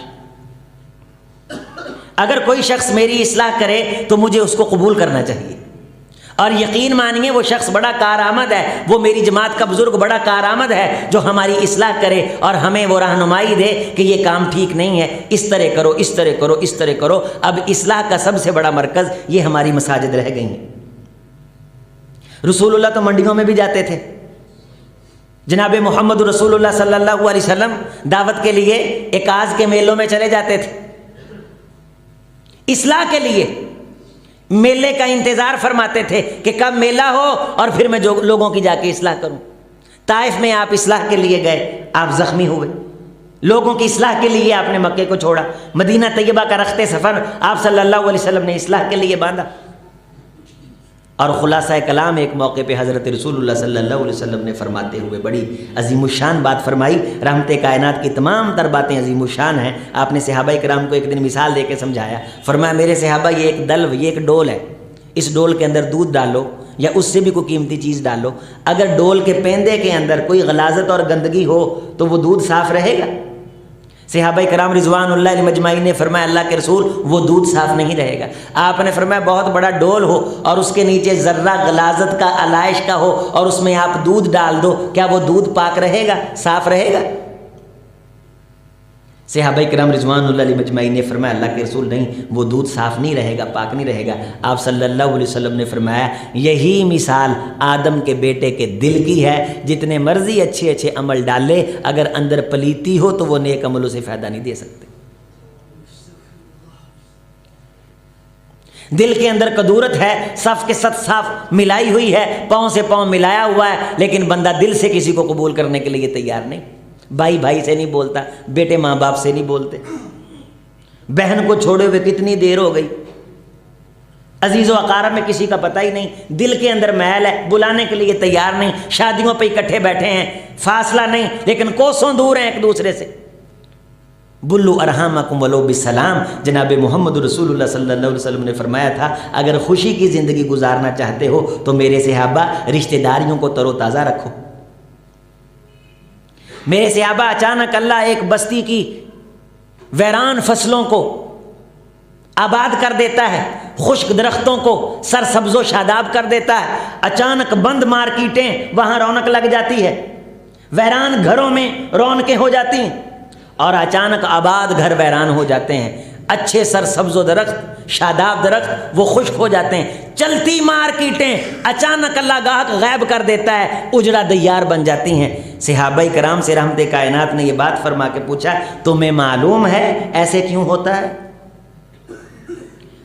اگر کوئی شخص میری اصلاح کرے تو مجھے اس کو قبول کرنا چاہیے، اور یقین مانیے وہ شخص بڑا کارآمد ہے، وہ میری جماعت کا بزرگ بڑا کارآمد ہے جو ہماری اصلاح کرے اور ہمیں وہ رہنمائی دے کہ یہ کام ٹھیک نہیں ہے، اس طرح کرو، اس طرح کرو، اس طرح کرو۔ اب اصلاح کا سب سے بڑا مرکز یہ ہماری مساجد رہ گئی ہیں۔ رسول اللہ تو منڈیوں میں بھی جاتے تھے، جناب محمد رسول اللہ صلی اللہ علیہ وسلم دعوت کے لیے اکاز کے میلوں میں چلے جاتے تھے، اصلاح کے لیے میلے کا انتظار فرماتے تھے کہ کب میلہ ہو اور پھر میں جو لوگوں کی جا کے اصلاح کروں۔ طائف میں آپ اصلاح کے لیے گئے، آپ زخمی ہوئے، لوگوں کی اصلاح کے لیے آپ نے مکے کو چھوڑا، مدینہ طیبہ کا رخت سفر آپ صلی اللہ علیہ وسلم نے اصلاح کے لیے باندھا، اور خلاصہ کلام ایک موقع پہ حضرت رسول اللہ صلی اللہ علیہ وسلم نے فرماتے ہوئے بڑی عظیم الشان بات فرمائی۔ رحمت کائنات کی تمام تر باتیں عظیم الشان ہیں۔ آپ نے صحابہ کرام کو ایک دن مثال دے کے سمجھایا، فرمایا میرے صحابہ یہ ایک دلو، یہ ایک ڈول ہے، اس ڈول کے اندر دودھ ڈالو، یا اس سے بھی کوئی قیمتی چیز ڈالو، اگر ڈول کے پیندے کے اندر کوئی غلاظت اور گندگی ہو تو وہ دودھ صاف رہے گا؟ صحابہ کرام رضوان اللہ علیہم اجمعین نے فرمایا اللہ کے رسول وہ دودھ صاف نہیں رہے گا۔ آپ نے فرمایا بہت بڑا ڈول ہو اور اس کے نیچے ذرہ غلاظت کا علائش کا ہو اور اس میں آپ دودھ ڈال دو، کیا وہ دودھ پاک رہے گا، صاف رہے گا؟ صحابہ کرام رضوان اللہ علیہم اجمعین نے فرمایا اللہ کے رسول نہیں، وہ دودھ صاف نہیں رہے گا، پاک نہیں رہے گا۔ آپ صلی اللہ علیہ وسلم نے فرمایا یہی مثال آدم کے بیٹے کے دل کی ہے، جتنے مرضی اچھے اچھے عمل ڈالے اگر اندر پلیتی ہو تو وہ نیک عملوں سے فائدہ نہیں دے سکتے۔ دل کے اندر کدورت ہے، صف کے صف صاف ملائی ہوئی ہے، پاؤں سے پاؤں ملایا ہوا ہے، لیکن بندہ دل سے کسی کو قبول کرنے کے لیے تیار نہیں۔ بھائی بھائی سے نہیں بولتا، بیٹے ماں باپ سے نہیں بولتے، بہن کو چھوڑے ہوئے کتنی دیر ہو گئی، عزیز و اقارب میں کسی کا پتہ ہی نہیں، دل کے اندر محل ہے، بلانے کے لیے تیار نہیں، شادیوں پہ اکٹھے بیٹھے ہیں، فاصلہ نہیں لیکن کوسوں دور ہیں ایک دوسرے سے۔ بلو ارحامکم ولو بالسلام، جناب محمد رسول اللہ صلی اللہ علیہ وسلم نے فرمایا تھا اگر خوشی کی زندگی گزارنا چاہتے ہو تو میرے صحابہ رشتہ داریوں کو تر و تازہ رکھو۔ میرے صحابہ اچانک اللہ ایک بستی کی ویران فصلوں کو آباد کر دیتا ہے، خشک درختوں کو سرسبز و شاداب کر دیتا ہے، اچانک بند مارکیٹیں وہاں رونق لگ جاتی ہے، ویران گھروں میں رونقیں ہو جاتی ہیں، اور اچانک آباد گھر ویران ہو جاتے ہیں، اچھے سرسبز و درخت شاداب درخت وہ خشک ہو جاتے ہیں، چلتی مارکیٹیں اچانک اللہ گاہک غائب کر دیتا ہے، اجڑا دیار بن جاتی ہیں۔ صحابہ کرام سے رحمت کائنات نے یہ بات فرما کے پوچھا تمہیں معلوم ہے ایسے کیوں ہوتا ہے؟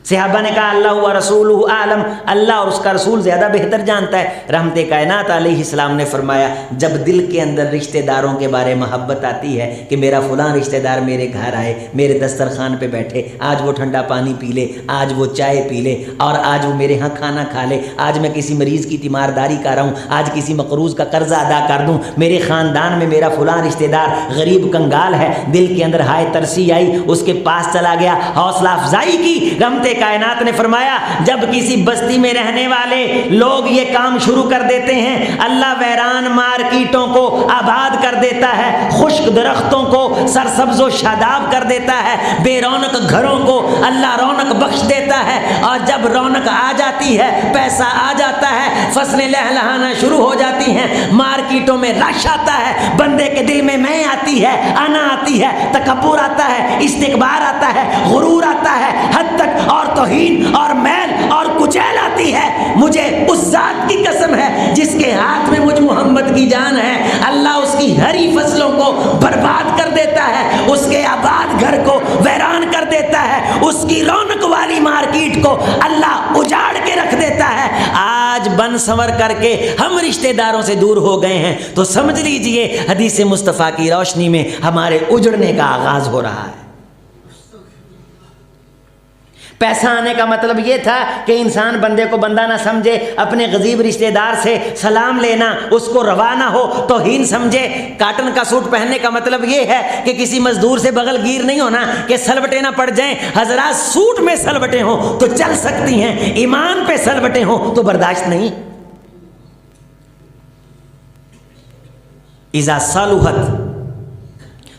صحابہ نے کہا اللہ و رسولہ اعلم، اللہ اور اس کا رسول زیادہ بہتر جانتا ہے۔ رحمت کائنات علیہ السلام نے فرمایا جب دل کے اندر رشتہ داروں کے بارے محبت آتی ہے کہ میرا فلاں رشتہ دار میرے گھر آئے، میرے دسترخوان پہ بیٹھے، آج وہ ٹھنڈا پانی پی لے، آج وہ چائے پی لے، اور آج وہ میرے ہاں کھانا کھا لے، آج میں کسی مریض کی تیمارداری کر رہا ہوں، آج کسی مقروض کا قرضہ ادا کر دوں، میرے خاندان میں میرا فلاں رشتہ دار غریب کنگال ہے، دل کے اندر ہائے ترسی آئی، اس کے پاس چلا گیا، حوصلہ افزائی کی۔ رحمت کائنات نے فرمایا جب کسی بستی میں رہنے والے لوگ یہ کام شروع کر دیتے ہیں اللہ ویران مارکیٹوں کو آباد کر دیتا ہے، خشک درختوں کو سرسبز و شاداب کر دیتا ہے، بے رونق گھروں کو اللہ رونق بخش دیتا ہے، اور جب رونق آ جاتی ہے، پیسہ آ جاتا ہے، فصلیں لہلہانا شروع ہو جاتی ہیں، مارکیٹوں میں رش آتا ہے، بندے کے دل میں میں آتی ہے، انا آتی ہے، تکبر آتا ہے، استکبار آتا ہے، غرور آتا ہے، حد تک اور توہین اور میل اور کچیل آتی ہے۔ مجھے اس ذات کی قسم ہے جس کے ہاتھ میں مجھ محمد کی جان ہے، اللہ اس کی ہری فصلوں کو برباد کر دیتا ہے، اس کے آباد گھر کو ویران کر دیتا ہے، اس کی رونق والی مارکیٹ کو اللہ اجاڑ کے رکھ دیتا ہے۔ آج بن سنور کر کے ہم رشتہ داروں سے دور ہو گئے ہیں تو سمجھ لیجئے حدیث مصطفیٰ کی روشنی میں ہمارے اجڑنے کا آغاز ہو رہا ہے۔ پیسہ آنے کا مطلب یہ تھا کہ انسان بندے کو بندہ نہ سمجھے، اپنے غریب رشتہ دار سے سلام لینا اس کو روا نہ ہو، توہین سمجھے۔ کاٹن کا سوٹ پہننے کا مطلب یہ ہے کہ کسی مزدور سے بغل گیر نہیں ہونا کہ سلوٹیں نہ پڑ جائیں۔ حضرات سوٹ میں سلوٹیں ہوں تو چل سکتی ہیں، ایمان پہ سلوٹیں ہوں تو برداشت نہیں۔ اذا صلحت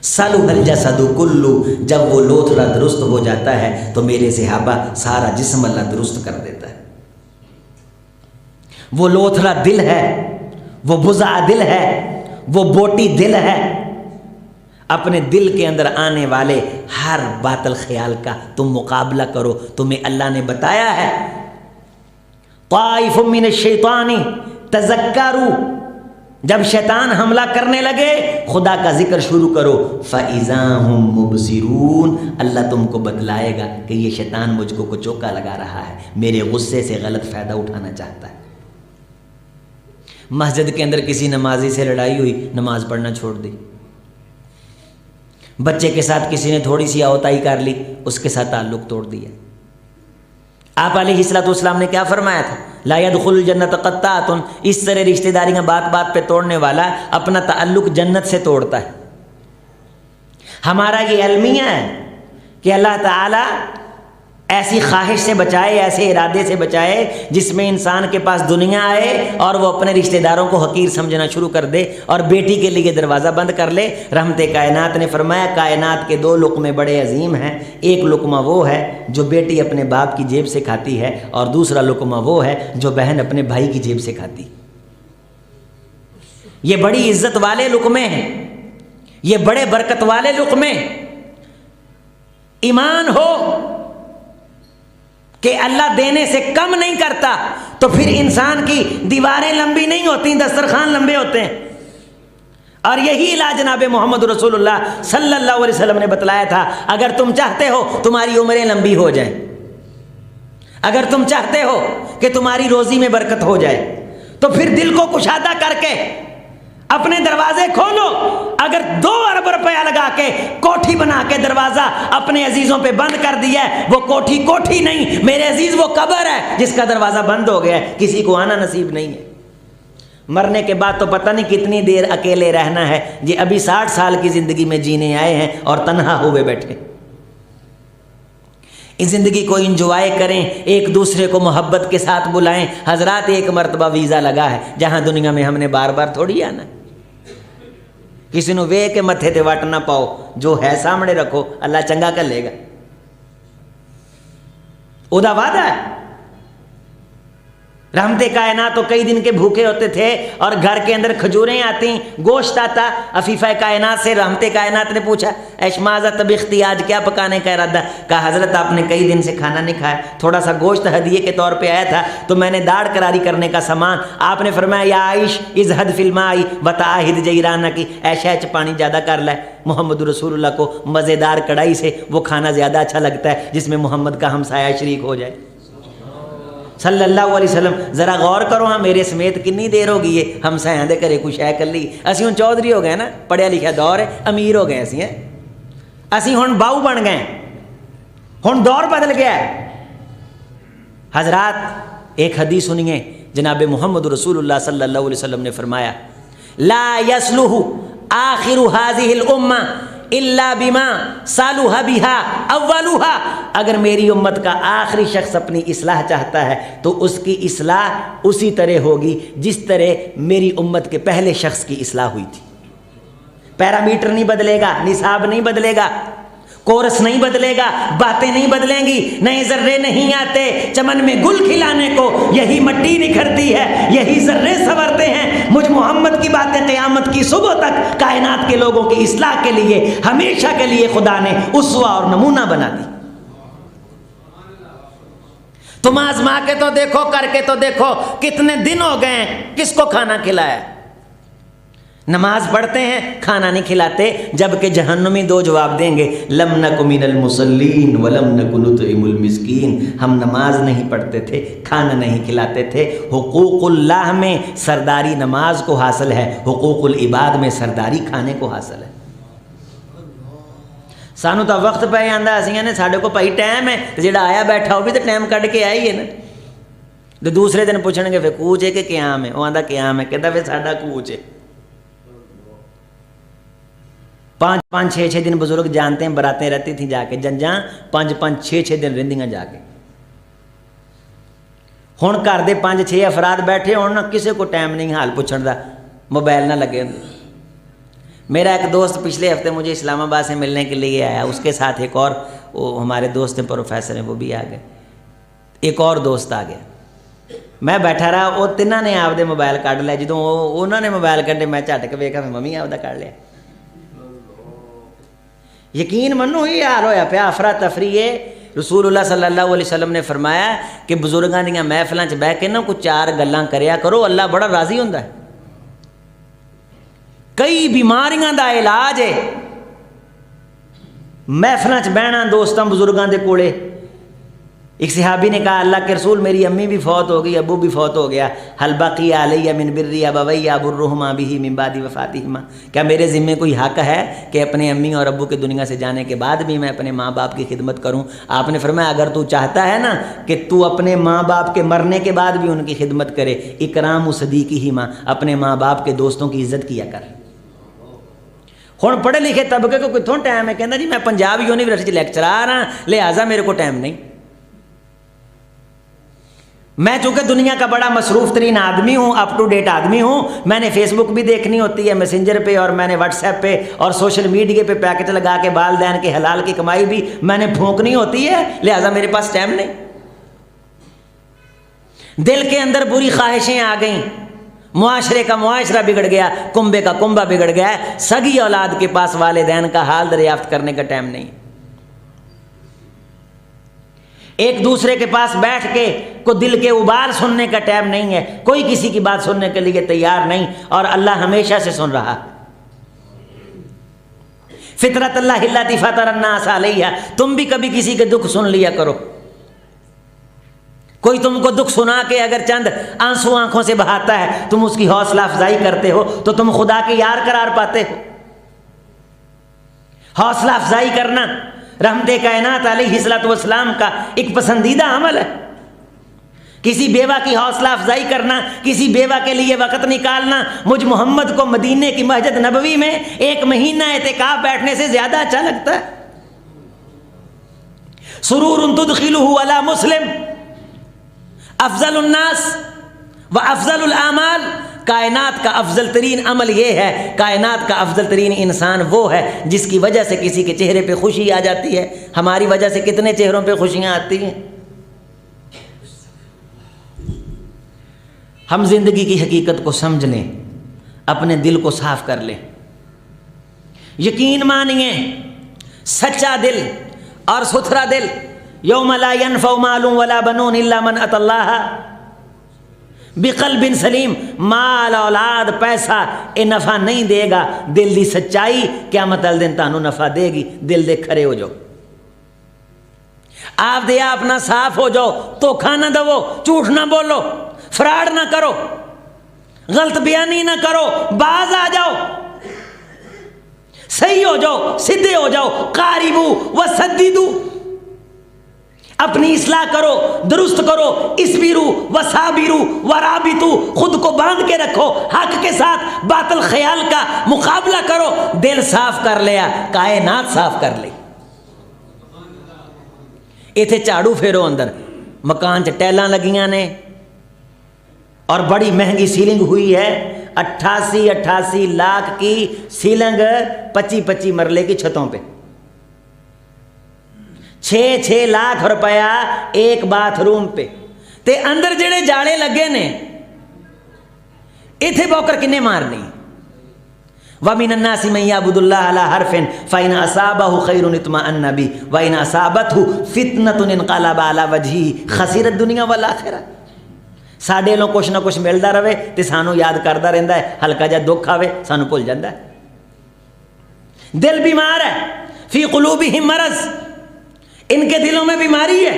صلح الجسد کلو، جب وہ لوتھڑا درست ہو جاتا ہے تو میرے صحابہ سارا جسم اللہ درست کر دیتا ہے۔ وہ لوتھڑا دل ہے، وہ بزع دل ہے، وہ بوٹی دل ہے، اپنے دل کے اندر آنے والے ہر باطل خیال کا تم مقابلہ کرو۔ تمہیں اللہ نے بتایا ہے طائف من الشیطان تذکروا، جب شیطان حملہ کرنے لگے خدا کا ذکر شروع کرو، فَإِذَا هُمْ مُبْصِرُونَ، اللہ تم کو بتلائے گا کہ یہ شیطان مجھ کو چوکا لگا رہا ہے، میرے غصے سے غلط فائدہ اٹھانا چاہتا ہے۔ مسجد کے اندر کسی نمازی سے لڑائی ہوئی، نماز پڑھنا چھوڑ دی۔ بچے کے ساتھ کسی نے تھوڑی سی آوتائی کر لی، اس کے ساتھ تعلق توڑ دیا۔ آپ علیہ الصلوۃ والسلام نے کیا فرمایا تھا؟ لا يدخل الجنت قطاۃ، اس طرح رشتہ داریاں بات بات پہ توڑنے والا اپنا تعلق جنت سے توڑتا ہے۔ ہمارا یہ المیہ ہے کہ اللہ تعالی ایسی خواہش سے بچائے، ایسے ارادے سے بچائے جس میں انسان کے پاس دنیا آئے اور وہ اپنے رشتہ داروں کو حقیر سمجھنا شروع کر دے اور بیٹی کے لیے دروازہ بند کر لے۔ رحمت کائنات نے فرمایا کائنات کے 2 لقمے بڑے عظیم ہیں، ایک لقمہ وہ ہے جو بیٹی اپنے باپ کی جیب سے کھاتی ہے، اور دوسرا لقمہ وہ ہے جو بہن اپنے بھائی کی جیب سے کھاتی۔ یہ بڑی عزت والے لقمے ہیں، یہ بڑے برکت والے لقمے۔ ایمان ہو کہ اللہ دینے سے کم نہیں کرتا تو پھر انسان کی دیواریں لمبی نہیں ہوتی، دسترخوان لمبے ہوتے ہیں۔ اور یہی علاج جناب محمد رسول اللہ صلی اللہ علیہ وسلم نے بتلایا تھا، اگر تم چاہتے ہو تمہاری عمریں لمبی ہو جائیں، اگر تم چاہتے ہو کہ تمہاری روزی میں برکت ہو جائے، تو پھر دل کو کشادہ کر کے اپنے دروازے کھولو۔ اگر 2 ارب روپیہ لگا کے کوٹھی بنا کے دروازہ اپنے عزیزوں پہ بند کر دیا ہے، وہ کوٹھی نہیں میرے عزیز، وہ قبر ہے جس کا دروازہ بند ہو گیا ہے، کسی کو آنا نصیب نہیں ہے۔ مرنے کے بعد تو پتہ نہیں کتنی دیر اکیلے رہنا ہے، یہ ابھی 60 سال کی زندگی میں جینے آئے ہیں اور تنہا ہوئے بیٹھے۔ اس زندگی کو انجوائے کریں، ایک دوسرے کو محبت کے ساتھ بلائیں۔ حضرات ایک مرتبہ ویزا لگا ہے، جہاں دنیا میں ہم نے بار بار تھوڑی آنا۔ کسی نو وے کے متھے تے وٹ نہ پاؤ، جو ہے سامنے رکھو، اللہ چنگا کر لے گا، او دا وعدہ ہے۔ رحمت کائنات تو کئی دن کے بھوکے ہوتے تھے اور گھر کے اندر کھجوریں آتی، گوشت آتا۔ عفیفہ کائنات سے رحمت کائنات نے پوچھا ایشمازہ طبختی، آج کیا پکانے کا ارادہ؟ کہا حضرت آپ نے کئی دن سے کھانا نہیں کھایا، تھوڑا سا گوشت ہدیے کے طور پہ آیا تھا تو میں نے داڑھ کراری کرنے کا سامان۔ آپ نے فرمایا یا عائش ازہد فی الماء وتعاہد جیرانہ کی، ایشا پانی زیادہ کر لے۔ محمد رسول اللہ کو مزیدار کڑھائی سے وہ کھانا زیادہ اچھا لگتا ہے جس میں محمد کا ہمسایہ شریک ہو جائے صلی اللہ علیہ وسلم۔ ذرا غور کرو ہاں میرے سمیت کنی دیر ہو گئی ہے ہمسایاں دے گھرے کچھ ہے کر لی۔ اسی ہوں چودھری ہو گئے نا، پڑھیا لکھا دور ہے، امیر ہو گئے اسی ہوں باؤ بن گئے، ہوں دور بدل گیا ہے۔ حضرات ایک حدیث سنیے، جناب محمد رسول اللہ صلی اللہ علیہ وسلم نے فرمایا لا یصلح آخر هذه الامہ الا بما صالح بها اولها۔ اگر میری امت کا آخری شخص اپنی اصلاح چاہتا ہے تو اس کی اصلاح اسی طرح ہوگی جس طرح میری امت کے پہلے شخص کی اصلاح ہوئی تھی۔ پیرامیٹر نہیں بدلے گا، نصاب نہیں بدلے گا، کورس نہیں بدلے گا، باتیں نہیں بدلیں گی، نئے ذرے نہیں آتے۔ چمن میں گل کھلانے کو یہی مٹی نکھرتی ہے، یہی ذرے سنورتے ہیں۔ مجھ محمد کی باتیں قیامت کی صبح تک کائنات کے لوگوں کی اصلاح کے لیے ہمیشہ کے لیے خدا نے اسوہ اور نمونہ بنا دی۔ تم آزما کے تو دیکھو، کر کے تو دیکھو، کتنے دن ہو گئے ہیں کس کو کھانا کھلایا؟ نماز پڑھتے ہیں کھانا نہیں کھلاتے، جبکہ جہنمی 2 جواب دیں گے لم نک من المصلین ولم نک نطعم المسکین۔ ہم نماز نہیں پڑھتے تھے، کھانا نہیں کھلاتے تھے۔ حقوق اللہ میں سرداری نماز کو حاصل ہے، حقوق العباد میں سرداری کھانے کو حاصل ہے۔ سانو تو وقت پہ آندا، اسی نے ساڈے کو بھائی ٹائم ہے، جڑا آیا بیٹھا وہ بھی تو ٹائم کڈ کے آئی ہے نا۔ تو دوسرے دن پوچھیں گے پھر کوچ ہے کہ قیام ہے؟ وہ آندا قیام ہے، کہتا پھر ساڈا کوچ ہے۔ 5-6 دن بزرگ جانتے ہیں، براتیں رہتی تھیں جا کے جنجاں 5-6 دن رہندیاں جا کے۔ ہن گھر دے 5-6 افراد بیٹھے ہون نا، کسی کو ٹائم نہیں حال پوچھن دا، موبائل نہ لگے۔ میرا ایک دوست پچھلے ہفتے مجھے اسلام آباد سے ملنے کے لیے آیا، اس کے ساتھ ایک اور وہ ہمارے دوست ہیں پروفیسر ہیں، وہ بھی آ گئے، ایک اور دوست آ گیا۔ میں بیٹھا رہا، وہ تینوں نے آپ دے موبائل کڈ لیا۔ جدوں انہوں نے موبائل کڈے میں جھٹ کے ویکھا میں بھی آپ دا کڈ لیا۔ یقین منو یہ حال ہویا پیا، افراتفری ہے۔ رسول اللہ صلی اللہ علیہ وسلم نے فرمایا کہ بزرگاں دیاں محفلاں چ بیٹھ کے نا کوئی 4 گلاں کریا کرو، اللہ بڑا راضی ہوندا ہے۔ کئی بیماریاں دا علاج ہے محفلاں چ بہنا، دوستاں بزرگاں دے کولے۔ ایک صحابی نے کہا اللہ کے رسول میری امی بھی فوت ہو گئی، ابو بھی فوت ہو گیا، حل بقی علی من بری ابوی ابرہما بہ من بعد وفاتہما۔ کیا میرے ذمے کوئی حق ہے کہ اپنے امی اور ابو کے دنیا سے جانے کے بعد بھی میں اپنے ماں باپ کی خدمت کروں؟ آپ نے فرمایا اگر تو چاہتا ہے نا کہ تو اپنے ماں باپ کے مرنے کے بعد بھی ان کی خدمت کرے، اکرام صدیقہما، اپنے ماں باپ کے دوستوں کی عزت کیا کر۔ ہن پڑھے لکھے طبقے کو کتوں ٹائم ہے، کہنا جی میں پنجاب یونیورسٹی لیکچرار ہاں لہٰذا میرے کو ٹائم نہیں۔ میں چونکہ دنیا کا بڑا مصروف ترین آدمی ہوں، اپ ٹو ڈیٹ آدمی ہوں، میں نے فیس بک بھی دیکھنی ہوتی ہے، میسنجر پہ، اور میں نے واٹس ایپ پہ اور سوشل میڈیا پہ پیکٹ لگا کے والدین کے حلال کی کمائی بھی میں نے پھونکنی ہوتی ہے، لہٰذا میرے پاس ٹائم نہیں۔ دل کے اندر بری خواہشیں آ گئیں، معاشرے کا معاشرہ بگڑ گیا، کنبے کا کنبہ بگڑ گیا ہے، سگی اولاد کے پاس والدین کا حال دریافت کرنے کا ٹائم نہیں، ایک دوسرے کے پاس بیٹھ کے کو دل کے ابار سننے کا ٹائم نہیں ہے، کوئی کسی کی بات سننے کے لیے تیار نہیں، اور اللہ ہمیشہ سے سن رہا۔ فطرت اللہ التی فطر الناس علیہا، تم بھی کبھی کسی کے دکھ سن لیا کرو۔ کوئی تم کو دکھ سنا کے اگر چند آنسو آنکھوں سے بہاتا ہے، تم اس کی حوصلہ افزائی کرتے ہو تو تم خدا کے یار قرار پاتے ہو۔ حوصلہ افزائی کرنا رحمت کائنات علیہ الصلوۃ والسلام کا ایک پسندیدہ عمل ہے۔ کسی بیوہ کی حوصلہ افزائی کرنا، کسی بیوہ کے لیے وقت نکالنا، مجھ محمد کو مدینے کی مسجد نبوی میں 1 مہینہ اعتکاف بیٹھنے سے زیادہ اچھا لگتا ہے۔ سرور تدخلہ علی مسلم افضل الناس و افضل الاعمال، کائنات کا افضل ترین عمل یہ ہے، کائنات کا افضل ترین انسان وہ ہے جس کی وجہ سے کسی کے چہرے پہ خوشی آ جاتی ہے۔ ہماری وجہ سے کتنے چہروں پہ خوشیاں آتی ہیں۔ ہم زندگی کی حقیقت کو سمجھ لیں، اپنے دل کو صاف کر لیں، یقین مانیے سچا دل اور ستھرا دل، یوم لا ينفع مال ولا بنون الا من اتى اللہ بقلب سلیم، مال اولاد پیسہ یہ نفع نہیں دے گا، دل دی سچائی قیامت والے دن تانوں نفع دے گی۔ دل دے کھڑے ہو جاؤ، آپ دیا اپنا صاف ہو جاؤ، دھوکھا نہ دو، جھوٹ نہ بولو، فراڈ نہ کرو، غلط بیانی نہ کرو، باز آ جاؤ، صحیح ہو جاؤ، سیدھے ہو جاؤ، قاربو وسددو، اپنی اصلاح کرو، درست کرو، اسبرو وصابرو ورابطو، خود کو باندھ کے رکھو، حق کے ساتھ باطل خیال کا مقابلہ کرو۔ دل صاف کر لیا، کائنات صاف کر لی۔ ایتھے جھاڑو پھیرو، اندر مکان چ ٹیلاں لگیاں نے اور بڑی مہنگی سیلنگ ہوئی ہے، 88 لاکھ کی سیلنگ 25 مرلے کی چھتوں پہ، 6 لاکھ روپیہ ایک باتھ روم پہ، تے اندر جڑے جاڑے لگے نے ایتھے بوکر کنے مارنی۔ وَمِنَ النَّاسِ مَن يَعْبُدُ اللَّهَ عَلَى حَرْفٍ فَإِنْ أَصَابَهُ خَيْرٌ اطْمَأَنَّ بِهِ وَإِنْ أَصَابَتْهُ فِتْنَةٌ انقلب عَلَى وَجْهِهِ خَسِرَ الدُّنْيَا وَالْآخِرَةَ۔ ساڈے لوں کچھ نہ کچھ ملدا رہے تے سانو یاد کردا رہندا ہے، ہلکا جا دکھ آوے سانو بھول جاندا ہے۔ دل بیمار ہے، فی قلوبہم مرض، ان کے دلوں میں بیماری ہے۔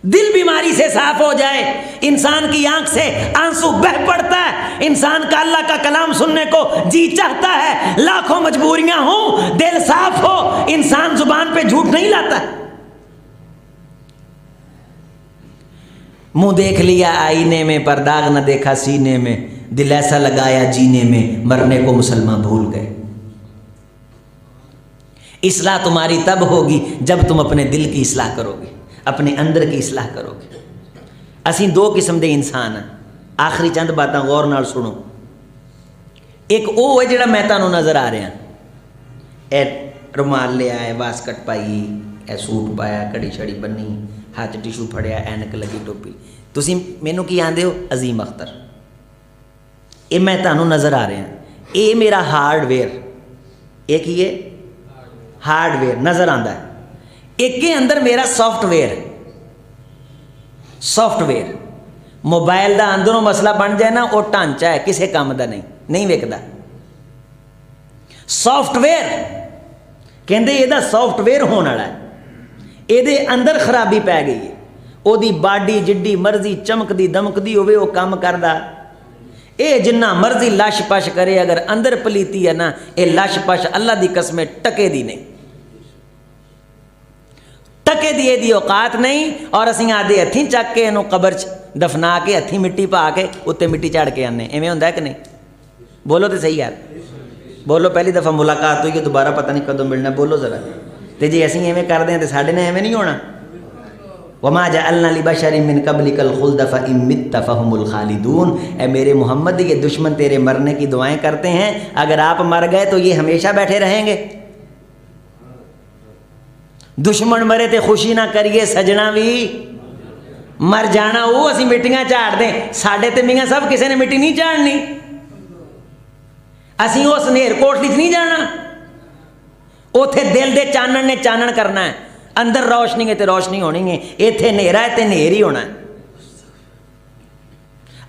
دل بیماری سے صاف ہو جائے، انسان کی آنکھ سے آنسو بہہ پڑتا ہے، انسان کا اللہ کا کلام سننے کو جی چاہتا ہے، لاکھوں مجبوریاں ہوں، دل صاف ہو، انسان زبان پہ جھوٹ نہیں لاتا۔ منہ دیکھ لیا آئینے میں پر داغ نہ دیکھا سینے میں، دل ایسا لگایا جینے میں مرنے کو مسلمان بھول گئے۔ اصلاح تمہاری تب ہوگی جب تم اپنے دل کی اصلاح کرو گے، اپنے اندر کی اصلاح کرو گے۔ اسی 2 قسم دے انسان ہیں، آخری چند باتاں غور نال سنو۔ ایک وہ ہے جڑا میں تانوں نظر آ رہا، اے رومال لے آئے، واسکٹ پائی، اے سوٹ پایا، کڑی چھڑی بنی، ہاتھ ٹیشو پھڑیا، اینک لگی، ٹوپی، تسی مینوں کی آندے ہو؟ عظیم اختر۔ یہ میں تانوں نظر آ رہا، یہ میرا ہارڈ ویئر، ایک ہی ہے ہارڈ ویئر نظر آتا ہے، ایک کے اندر میرا software. Software mobile دا اندروں مسئلہ بن جائے نا، وہ ٹانچا ہے، کسے کام دا نہیں وکدا۔ سافٹ ویئر کہندے یہ سافٹ ویئر ہونے والا ہے، یہ اندر خرابی پی گئی ہے، وہ باڈی جڈی مرضی چمکدی دمکدی ہوئے وہ کام کردا، اے جنہ مرضی لش پش کرے، اگر اندر پلیتی ہے نا، اے لش پش اللہ دی قسم ٹکے دی نہیں، ٹکے دی اوقات نہیں۔ اور اسی آدھے ہتھیں چک کے انہوں قبر دفنا کے ہتھیں مٹی پا کے اتنے مٹی چڑھ کے آنے، ایویں ہوندا ہے کہ نہیں؟ بولو تو صحیح یار، بولو، پہلی دفعہ ملاقات ہوئی ہے، دوبارہ پتہ نہیں کدوں ملنا، بولو ذرا۔ تے جی اسی ایویں کر دیں تو ساڈے نے ایویں نہیں ہونا، وما جعلنا لبشر من قبلک الخلد فإن مت فهم الخالدون، اے میرے محمد یہ دشمن تیرے مرنے کی دعائیں کرتے ہیں، اگر آپ مر گئے تو یہ ہمیشہ بیٹھے رہیں گے؟ دشمن مرے تے خوشی نہ کریے سجنا بھی مر جانا، وہ اسی مٹیاں جھاڑ دیں، ساڈے تے میاں صاحب کسی نے مٹی نہیں جھاڑنی، اسی اس نیر کوٹلی چ نہیں جانا، اوتھے دل دے چانن نے چانن کرنا ہے، اندر روشنی ہے تے روشنی ہونی ہے، ایتھے نیرا ہے تے نیر ہی ہونا ہے۔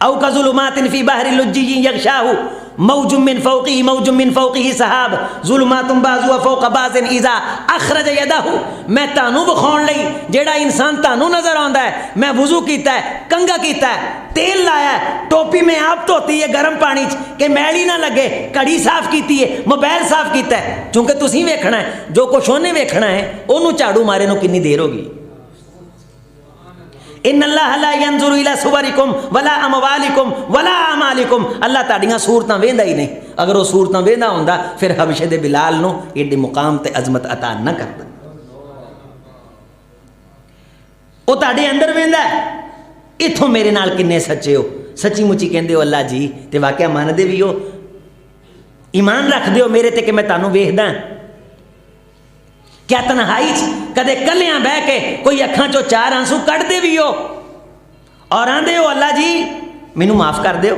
او کظلمات فی بحر لجی یغشاہ موج من فوقہ موج من فوقہ سحاب ظلمات بعضها فوق بعض اذا اخرج یدہ، میں تانوں بخون لئی جیڑا انسان تانوں نظر آندا ہے، میں وضو کیتا ہے، کنگا کیتا ہے، تیل لایا ہے، ٹوپی میں آپ دھوتی ہے گرم پانی چ کہ میل ہی نہ لگے، کڑی صاف کیتی ہے، موبائل صاف کیتا ہے، چونکہ تسی ویکھنا ہے، جو کچھ اونے ویکھنا ہے اونوں جھاڑو مارے نو کنی دیر ہوگی۔ ان اللہ لا ينظر الى صورکم ولا اموالکم ولا اعمالکم، اللہ تہاڈیاں صورتاں ویندا ہی نہیں، اگر وہ صورتاں ویندا ہوندا پھر حبشے دے بلال نو ایڈی مقام تے عظمت عطا نہ کرتا۔ وہ تہاڈے اندر ویندا ہے، اتھوں میرے نال کنے سچے ہو، سچی مچی کہندے ہو اللہ جی تے واقعہ ماندے بھی ہو، ایمان رکھ دیو میرے تے کہ میں تانوں ویکھدا ہاں، کیا تنہائی کدے کلیاں بہ کے کوئی اکھاں چو چار آنسو کٹ دے بھی ہو اور آندے ہو اللہ جی مینو معاف کر دیو،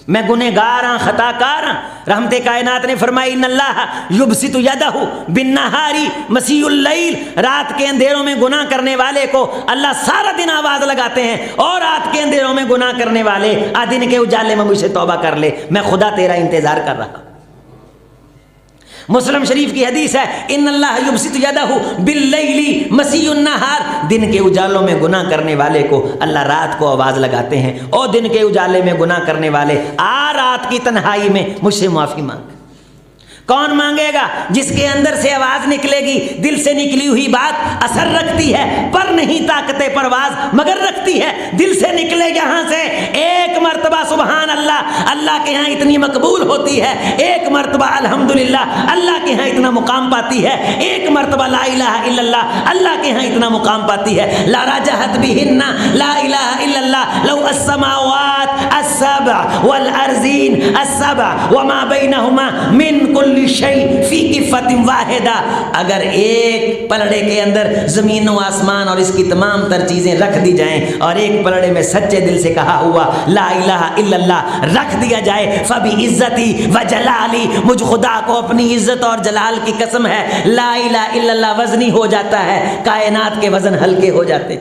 میں گنہگار ہاں، خطا کار ہاں۔ رحمت کائنات نے فرمائی ان اللہ یبسط یدہ بالنہار مسیء اللیل، رات کے اندھیروں میں گناہ کرنے والے کو اللہ سارا دن آواز لگاتے ہیں، اور رات کے اندھیروں میں گناہ کرنے والے دن کے اجالے میں مجھ سے توبہ کر لے، میں خدا تیرا انتظار کر رہا۔ مسلم شریف کی حدیث ہے ان اللہ یبسط یدہ باللیل مسیء النہار، دن کے اجالوں میں گناہ کرنے والے کو اللہ رات کو آواز لگاتے ہیں، اور دن کے اجالے میں گناہ کرنے والے آ رات کی تنہائی میں مجھ سے معافی مانگ۔ کون مانگے گا؟ جس کے اندر سے آواز نکلے گی، دل سے نکلی ہوئی بات اثر رکھتی ہے، پر نہیں طاقت پرواز مگر رکھتی ہے، دل سے نکلے یہاں سے ایک مرتبہ سبحان اللہ، اللہ کے ہاں اتنی مقبول ہوتی ہے، ایک مرتبہ الحمدللہ اللہ کے ہاں اتنا مقام پاتی ہے، ایک مرتبہ لا الہ الا اللہ اللہ کے ہاں اتنا مقام پاتی ہے۔ لا رجحت بہن لا الہ الا اللہ لو السماوات السبع والارضین السبع وما بینہما من کل شیء فی کفۃ واحدہ، اگر ایک پلڑے کے اندر زمین و آسمان اور اس کی تمام تر چیزیں رکھ دی جائیں، اور ایک پلڑے میں سچے دل سے کہا ہوا لا الہ الا اللہ رکھ دیا جائے، فبعزتی وجلالی، مجھ خدا کو اپنی عزت اور جلال کی قسم ہے لا الہ الا اللہ وزنی ہو جاتا ہے، کائنات کے وزن ہلکے ہو جاتے۔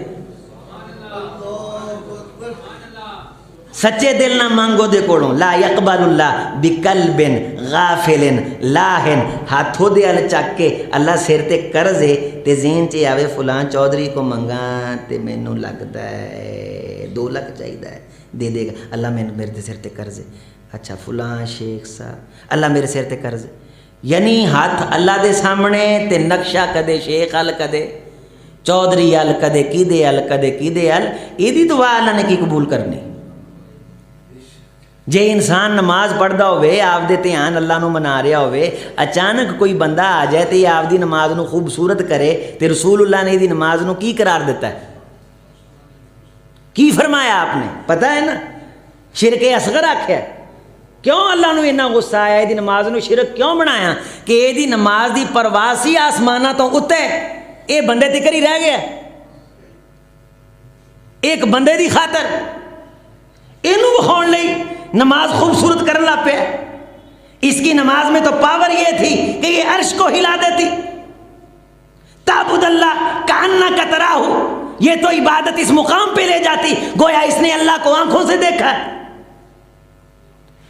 سچے دل نہ مانگو دے کوڑوں، لا یقبل اللہ بقلب غافل لاہن، ہاتھوں دے ال چک کے اللہ سر تے قرضے تے ذہن چ آوے فلاں چودھری کو منگا تے مینوں لگدا ہے 2 لاکھ چاہیدا ہے، دے دے گا اللہ میرے تے سر تے قرضے، اچھا فلاں شیخ صاحب اللہ میرے سر تے قرضے، یعنی ہاتھ اللہ دے سامنے تے نقشہ کدے شیخ ال کدے چودھری ال کدے کیدے ال کدے کیدے ال، ایدی دعا اللہ نے کی قبول کرنی؟ جے انسان نماز پڑھدا ہوئے آپ دے دھیان اللہ نو منا رہا ہوئے، اچانک کوئی بندہ آ جائے تے آپ دی نماز نو خوبصورت کرے تے رسول اللہ نے دی نماز نو کی قرار دیتا ہے، کی فرمایا آپ نے پتہ ہے نا؟ شرک اصغر آکھیا، کیوں اللہ نو اتنا غصہ آیا دی نماز نو شرک کیوں بنایا؟ کہ اے دی نماز دی پرواز سی آسماناں تو اتے، اے بندے تکر ہی رہ گیا، ایک بندے دی خاطر اینو بخون لئی نماز خوبصورت کرن لگ پیا۔ اس کی نماز میں تو پاور یہ تھی کہ یہ عرش کو ہلا دیتی، تعبد اللہ کأنک تراہ، یہ تو عبادت اس مقام پہ لے جاتی گویا اس نے اللہ کو آنکھوں سے دیکھا ہے۔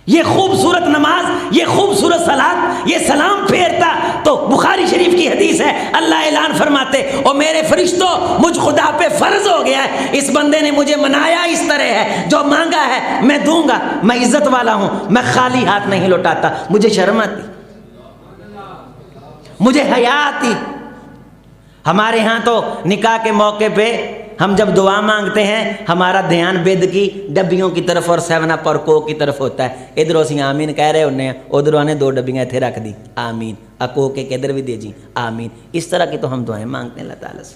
یہ خوبصورت نماز، یہ خوبصورت صلاۃ، یہ سلام پھیرتا تو بخاری شریف کی حدیث ہے اللہ اعلان فرماتے او میرے فرشتوں مجھ خدا پہ فرض ہو گیا ہے، اس بندے نے مجھے منایا اس طرح ہے، جو مانگا ہے میں دوں گا، میں عزت والا ہوں، میں خالی ہاتھ نہیں لوٹاتا، مجھے شرم آتی، مجھے حیا آتی۔ ہمارے ہاں تو نکاح کے موقع پہ ہم جب دعا مانگتے ہیں ہمارا دھیان بید کی ڈبیوں کی طرف اور 7 اپ اور کوک کی طرف ہوتا ہے، ادھر اسی آمین کہہ رہے ہونے ہیں، ادھر نے 2 ڈبیاں اتنے رکھ دی آمین، کوک کے ادھر بھی دے جی آمین، اس طرح کی تو ہم دعائیں مانگتے ہیں اللہ تعالیٰ سے۔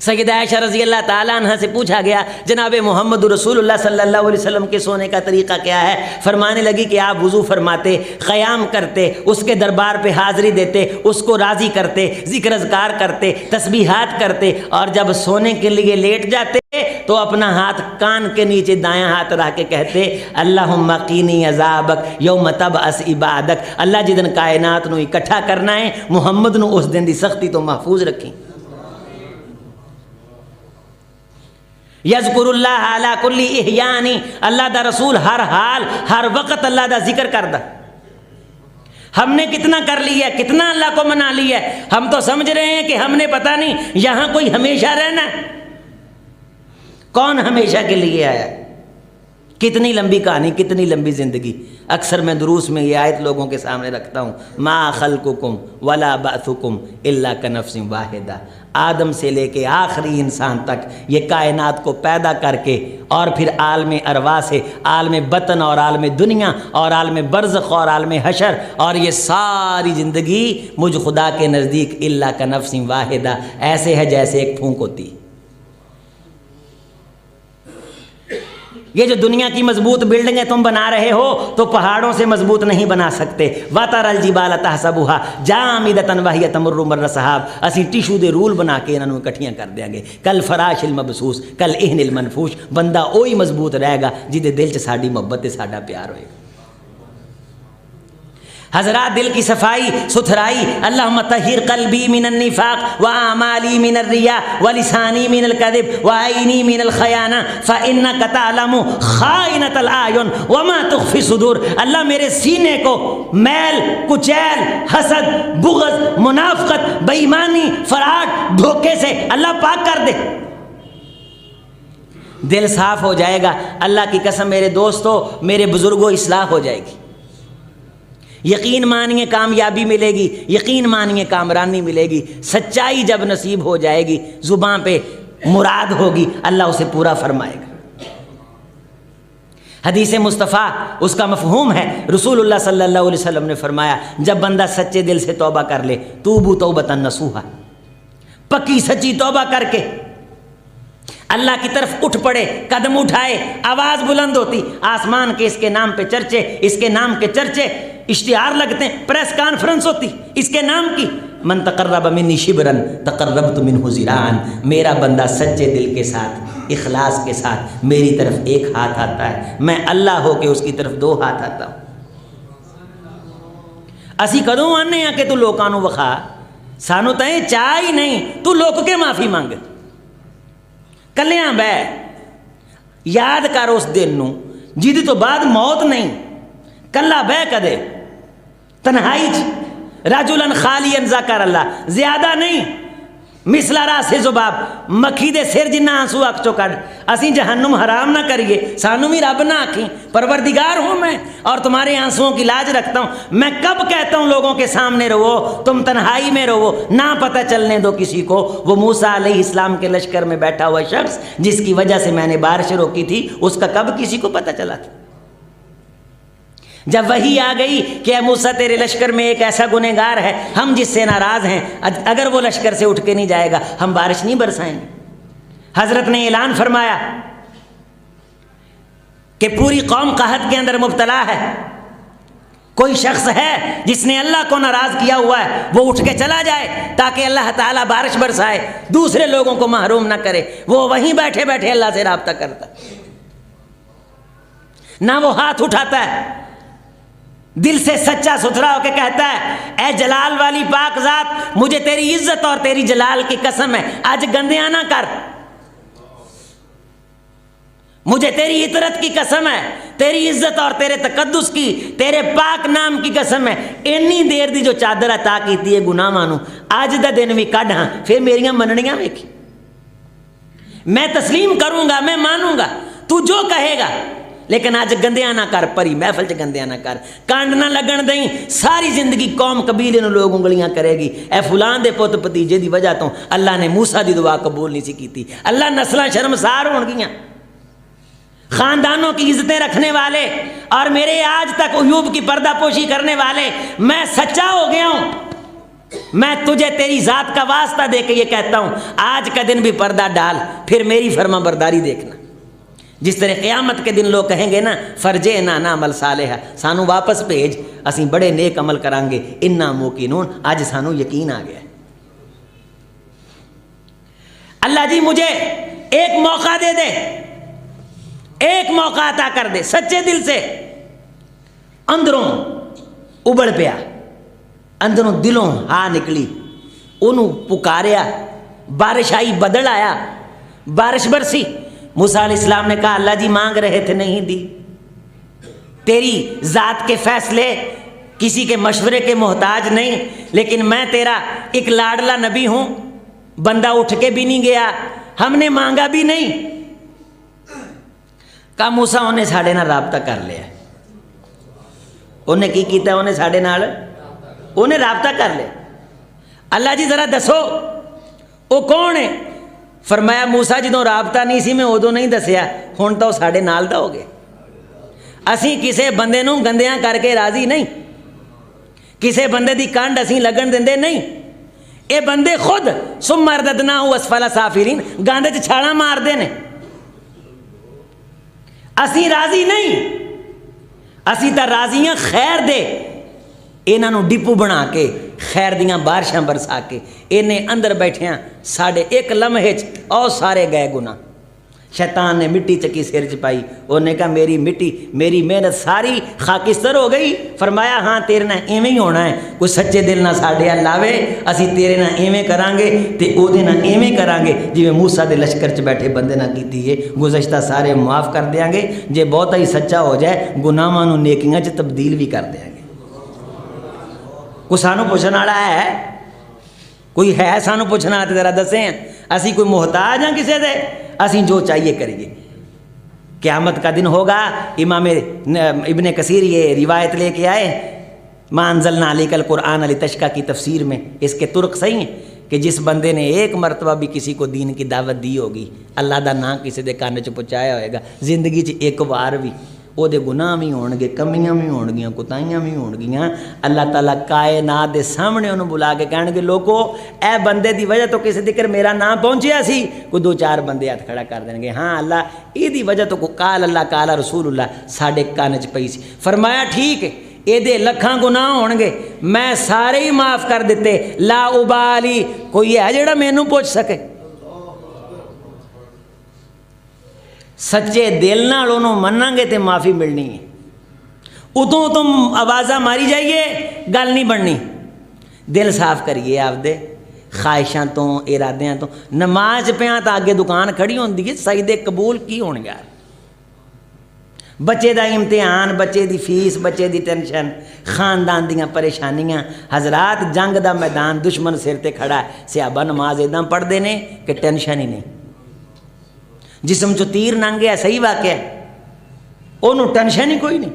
سیدہ عائشہ رضی اللہ تعالیٰ عنہ سے پوچھا گیا جناب محمد رسول اللہ صلی اللہ علیہ وسلم کے سونے کا طریقہ کیا ہے؟ فرمانے لگی کہ آپ وضو فرماتے، قیام کرتے، اس کے دربار پہ حاضری دیتے، اس کو راضی کرتے، ذکر اذکار کرتے، تسبیحات کرتے، اور جب سونے کے لیے لیٹ جاتے تو اپنا ہاتھ کان کے نیچے دایاں ہاتھ رکھ کے کہتے اللہم قینی عذابک یوم تبعث عبادک، اللہ جدن کائنات نو اکٹھا کرنا ہے محمد نو اس دن دی سختی تو محفوظ رکھیں۔ یذکر اللہ علی کل احیانی، اللہ دا رسول ہر حال ہر وقت اللہ دا ذکر کردا۔ ہم نے کتنا کر لیا ہے، کتنا اللہ کو منا لیا ہے، ہم تو سمجھ رہے ہیں کہ ہم نے پتہ نہیں یہاں کوئی ہمیشہ رہنا ہے۔ کون ہمیشہ کے لیے آیا؟ کتنی لمبی کہانی، کتنی لمبی زندگی۔ اکثر میں دروس میں یہ آیت لوگوں کے سامنے رکھتا ہوں، ما خلقکم ولا بعثکم الا کنفس واحدہ، آدم سے لے کے آخری انسان تک یہ کائنات کو پیدا کر کے اور پھر عالم ارواح سے عالم بطن اور عالم دنیا اور عالم برزخ اور عالم حشر، اور یہ ساری زندگی مجھ خدا کے نزدیک الا کنفس واحدہ ایسے ہے جیسے ایک پھونک ہوتی۔ یہ جو دنیا کی مضبوط بلڈنگیں تم بنا رہے ہو تو پہاڑوں سے مضبوط نہیں بنا سکتے۔ وَتَرَى الْجِبَالَ تَحْسَبُهَا جَامِدَةً وَهِيَ تَمُرُّ مَرَّ السَّحَابِ، اسی ٹیشو دے رول بنا کے انہوں نے اکٹھیاں کر دیں گے، کل فراش المبسوس کل اہن المنفوش، بندہ وہی مضبوط رہے گا جہدے دل چ ساڈی محبت تے ساڈا پیار ہوئے گا۔ حضرات دل کی صفائی ستھرائی، اللہم طہر قلبی من النفاق واعمالی من الریا ولسانی من الکذب وعینی من الخیانہ فانک تعلم خائنۃ الاعین وما تخفی الصدور، اللہ میرے سینے کو میل کچیل حسد بغض منافقت بے ایمانی فراڈ دھوکے سے اللہ پاک کر دے۔ دل صاف ہو جائے گا، اللہ کی قسم میرے دوستو میرے بزرگوں اصلاح ہو جائے گی۔ یقین مانیے کامیابی ملے گی، یقین مانیے کامرانی ملے گی۔ سچائی جب نصیب ہو جائے گی، زبان پہ مراد ہوگی، اللہ اسے پورا فرمائے گا۔ حدیث مصطفیٰ اس کا مفہوم ہے، رسول اللہ صلی اللہ علیہ وسلم نے فرمایا جب بندہ سچے دل سے توبہ کر لے، توبو توبۃ نصوحا، پکی سچی توبہ کر کے اللہ کی طرف اٹھ پڑے، قدم اٹھائے، آواز بلند ہوتی، آسمان کے اس کے نام پہ چرچے، اس کے نام کے چرچے، اشتہار لگتے ہیں، پریس کانفرنس ہوتی اس کے نام کی، من تقرب منی شبرن تقربت منہ ذراعا، میرا بندہ سچے دل کے ساتھ اخلاص کے ساتھ میری طرف ایک ہاتھ آتا ہے، میں اللہ ہو کے اس کی طرف دو ہاتھ آتا ہوں۔ اسی کدوں آنے ہیں کہ تو لوکاں نو وکھا، سانو تائیں چاہ ہی نہیں، تو لوک کے معافی مانگ، کلیاں بے یاد کر اس دن نو جیدی تو بعد موت نہیں، کلا بے کدے تنہائی رجلن خالیا ذکر اللہ، زیادہ نہیں، مثل راس ذباب، مکھی دے سر جنہ آنسو اک چو کڈ، اسی جہنم حرام نہ کریے، سانو بھی رب نہ آکھیں، پروردگار ہوں میں اور تمہارے آنسوؤں کی لاج رکھتا ہوں۔ میں کب کہتا ہوں لوگوں کے سامنے رہو، تم تنہائی میں رہو، نہ پتہ چلنے دو کسی کو۔ وہ موسیٰ علیہ السلام کے لشکر میں بیٹھا ہوا شخص جس کی وجہ سے میں نے بارش روکی تھی، اس کا کب کسی کو پتہ چلا تھا؟ جب وحی آ گئی کہ اے موسیٰ تیرے لشکر میں ایک ایسا گنہگار ہے ہم جس سے ناراض ہیں، اگر وہ لشکر سے اٹھ کے نہیں جائے گا ہم بارش نہیں برسائیں گے۔ حضرت نے اعلان فرمایا کہ پوری قوم قحط کے اندر مبتلا ہے، کوئی شخص ہے جس نے اللہ کو ناراض کیا ہوا ہے، وہ اٹھ کے چلا جائے تاکہ اللہ تعالیٰ بارش برسائے، دوسرے لوگوں کو محروم نہ کرے۔ وہ وہیں بیٹھے بیٹھے اللہ سے رابطہ کرتا، نہ وہ ہاتھ اٹھاتا ہے، دل سے سچا ستھرا ہو کے کہتا ہے اے جلال والی پاک ذات، مجھے تیری عزت اور تیری جلال کی قسم ہے آج گندیاں نہ کر، مجھے تیری عطرت کی قسم ہے، تیری عزت اور تیرے تقدس کی، تیرے پاک نام کی قسم ہے، اینی دیر دی جو چادر عطا کیتی ہے گناہ مانو، آج دا دن بھی کڈ ہاں، پھر میریاں مننیاں ویکھی، میں تسلیم کروں گا، میں مانوں گا، تو جو کہے گا، لیکن آج گندیاں نہ کر، پری محفل چ گندیاں نہ کر، کانڈ نہ لگن دیں، ساری زندگی قوم قبیلے نو لوگ انگلیاں کرے گی، اے فلان دے پوت پتیجے دی وجہ تو اللہ نے موسیٰ دی دعا قبول نہیں سی کیتی، اللہ نسلاں شرمسار ہون گیاں، خاندانوں کی عزتیں رکھنے والے اور میرے آج تک عیوب کی پردہ پوشی کرنے والے، میں سچا ہو گیا ہوں، میں تجھے تیری ذات کا واسطہ دے کے یہ کہتا ہوں، آج کا دن بھی پردہ ڈال، پھر میری فرما برداری دیکھنا۔ جس طرح قیامت کے دن لوگ کہیں گے نا فرجعنا نعمل صالحا، سانو واپس بھیج، اسی بڑے نیک عمل کریں گے، انا موقنون، آج سانو یقین آ گیا۔ اللہ جی مجھے ایک موقع دے دے، ایک موقع عطا کر دے، سچے دل سے، اندروں ابڑ پیا، اندروں دلوں ہاں نکلی، انہوں پکاریا، بارش آئی، بدل آیا، بارش برسی۔ موسیٰ علیہ السلام نے کہا اللہ جی مانگ رہے تھے نہیں دی، تیری ذات کے فیصلے کسی کے مشورے کے محتاج نہیں، لیکن میں تیرا ایک لاڈلا نبی ہوں، بندہ اٹھ کے بھی نہیں گیا، ہم نے مانگا بھی نہیں۔ کہا موسیٰ انہیں ساڑھے نال رابطہ کر لیا، انہیں کی کیتا ہے، انہیں ساڑھے نال انہیں رابطہ کر لیا۔ اللہ جی ذرا دسو وہ کون ہے؟ فرمایا موسیٰ جدوں رابطہ نہیں سی میں ادوں نہیں دسیا، ہن تو ساڑھے نال دا ہو گئے۔ اسی کسے بندے نوں گندیاں کر کے راضی نہیں، کسے بندے دی کانڈ اسی لگن دیندے نہیں، اے بندے خود ثم رددناہ اسفل سافلین گاندے چ چھالاں مار دے نے۔ اسی راضی نہیں، اسی تا راضیاں خیر دے، انہاں نوں ڈپو بنا کے خیر دیاں بارشاں برسا کے انہیں اندر بیٹھیاں ساڑھے ایک لمحے او سارے گئے گناہ۔ شیطان نے مٹی چکی سر چ پائی، انہوں نے کہا میری مٹی میری محنت ساری خاکستر ہو گئی۔ فرمایا ہاں تیرے نہ ایویں ہی ہونا ہے، کوئی سچے دل نہ ساڈے لاوے، اسی تیرے نہ ایویں کران گے تے او دے نہ ایویں کران گے جویں موسیٰ دے لشکر چ بیٹھے بندے نہ کیتی ہے، گزشتہ سارے معاف کر دیاں گے، جے بہتا ہی سچا ہو جائے گناہاں نوں نیکیاں چ تبدیل بھی کر دیاں گے۔ کوئی سانو پوچھنے والا ہے؟ کوئی ہے سانو پوچھنا والا؟ ذرا دسیں، اسی کوئی محتاج ہیں کسے دے؟ اسی جو چاہیے کریے۔ قیامت کا دن ہوگا، امام ابن کثیر یہ روایت لے کے آئے ما انزلنا علیک القرآن لتشقی کی تفسیر میں، اس کے ترک صحیح ہیں کہ جس بندے نے ایک مرتبہ بھی کسی کو دین کی دعوت دی ہوگی، اللہ دا نام کسی دے کان چ پہنچایا ہوئے گا، زندگی چ ایک بار بھی وہ دے گناہ بھی ہون گے، کمیاں بھی ہون گیاں، کوتاہیاں بھی ہون گیاں، اللہ تعالیٰ کائنات دے سامنے انہوں بلا کے کہنے گے لوگو اے بندے دی وجہ تو کسی دکر میرا نام پہنچیا سی، کوئی دو چار بندے ہاتھ کھڑا کر دیں گے، ہاں اللہ ای دی وجہ تو قال اللہ قال رسول اللہ ساڑھے کان چ پئی سی۔ فرمایا ٹھیک ہے، اے دے لکھاں گناہ ہون گے، میں سارے ہی معاف کر دیتے، لا ابالی، کوئی ہے جڑا مینوں پوچھ سکے؟ سچے دل نال انہوں منیں گے تے معافی ملنی ہے، اتوں تم آوازہ ماری جائیے گل نہیں بننی۔ دل صاف کریے آپ دے خواہشاں تو ارادیاں تو، نماز پیاں تا آگے دکان کھڑی ہوندی ہے، سجدے قبول کی ہون گیا، بچے دا امتحان، بچے دی فیس، بچے دی ٹینشن، خاندان دیاں پریشانیاں، حضرات جنگ دا میدان دشمن سر تے کھڑا ہے، صحابہ نماز اداں پڑھ دے نے کہ ٹینشن ہی نہیں، جسم چو تیر ننگے ہے، صحیح واقعہ ہے، انہوں ٹینشن ہی کوئی نہیں۔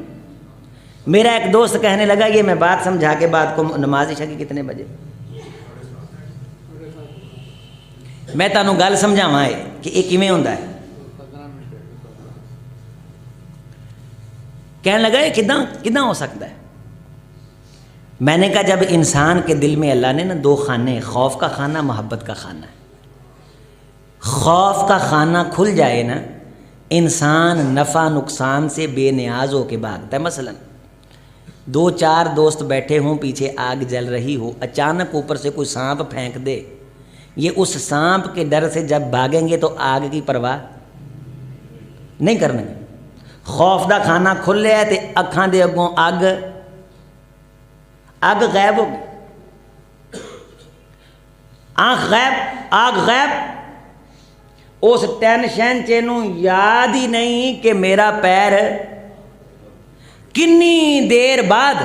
میرا ایک دوست کہنے لگا یہ میں بات سمجھا کے بعد کو نماز عشاء کی کتنے بجے، میں تانوں گل سمجھاواں ہے کہ یہ کیویں ہوندا ہے۔ کہنے لگا یہ کداں ہو سکتا ہے؟ میں نے کہا جب انسان کے دل میں اللہ نے نا دو خانے، خوف کا خانہ، محبت کا خانہ ہے، خوف کا خانہ کھل جائے نا انسان نفع نقصان سے بے نیاز ہو کے بھاگتا ہے۔ مثلا دو چار دوست بیٹھے ہوں، پیچھے آگ جل رہی ہو، اچانک اوپر سے کوئی سانپ پھینک دے، یہ اس سانپ کے ڈر سے جب بھاگیں گے تو آگ کی پرواہ نہیں کریں گے۔ خوف دا خانہ کھل لیا ہے تے اکھاں دے اگوں آگ غائب ہو گئی، آنکھ غائب، آگ غائب، اس ٹینشن چینوں یاد ہی نہیں کہ میرا پیر کنی دیر بعد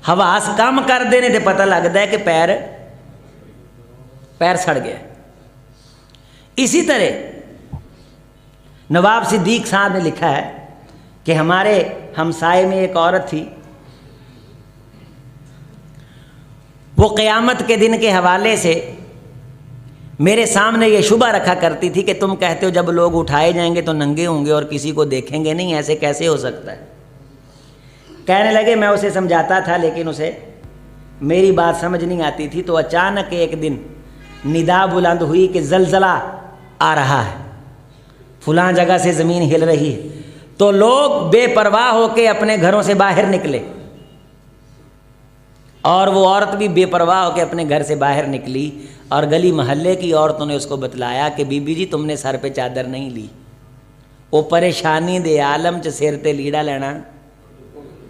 حواس کام کر دینے تے پتہ لگتا ہے کہ پیر سڑ گیا۔ اسی طرح نواب صدیق صاحب نے لکھا ہے کہ ہمارے ہمسائے میں ایک عورت تھی، وہ قیامت کے دن کے حوالے سے میرے سامنے یہ شبہ رکھا کرتی تھی کہ تم کہتے ہو جب لوگ اٹھائے جائیں گے تو ننگے ہوں گے اور کسی کو دیکھیں گے نہیں، ایسے کیسے ہو سکتا ہے؟ کہنے لگے میں اسے سمجھاتا تھا لیکن اسے میری بات سمجھ نہیں آتی تھی تو اچانک ایک دن ندا بلند ہوئی کہ زلزلہ آ رہا ہے، فلاں جگہ سے زمین ہل رہی ہے، تو لوگ بے پرواہ ہو کے اپنے گھروں سے باہر نکلے، اور وہ عورت بھی بے پرواہ ہو کے اپنے گھر سے باہر نکلی، اور گلی محلے کی عورتوں نے اس کو بتلایا کہ بی بی جی تم نے سر پہ چادر نہیں لی، وہ پریشانی دے عالم چ سر تے لیڑا لینا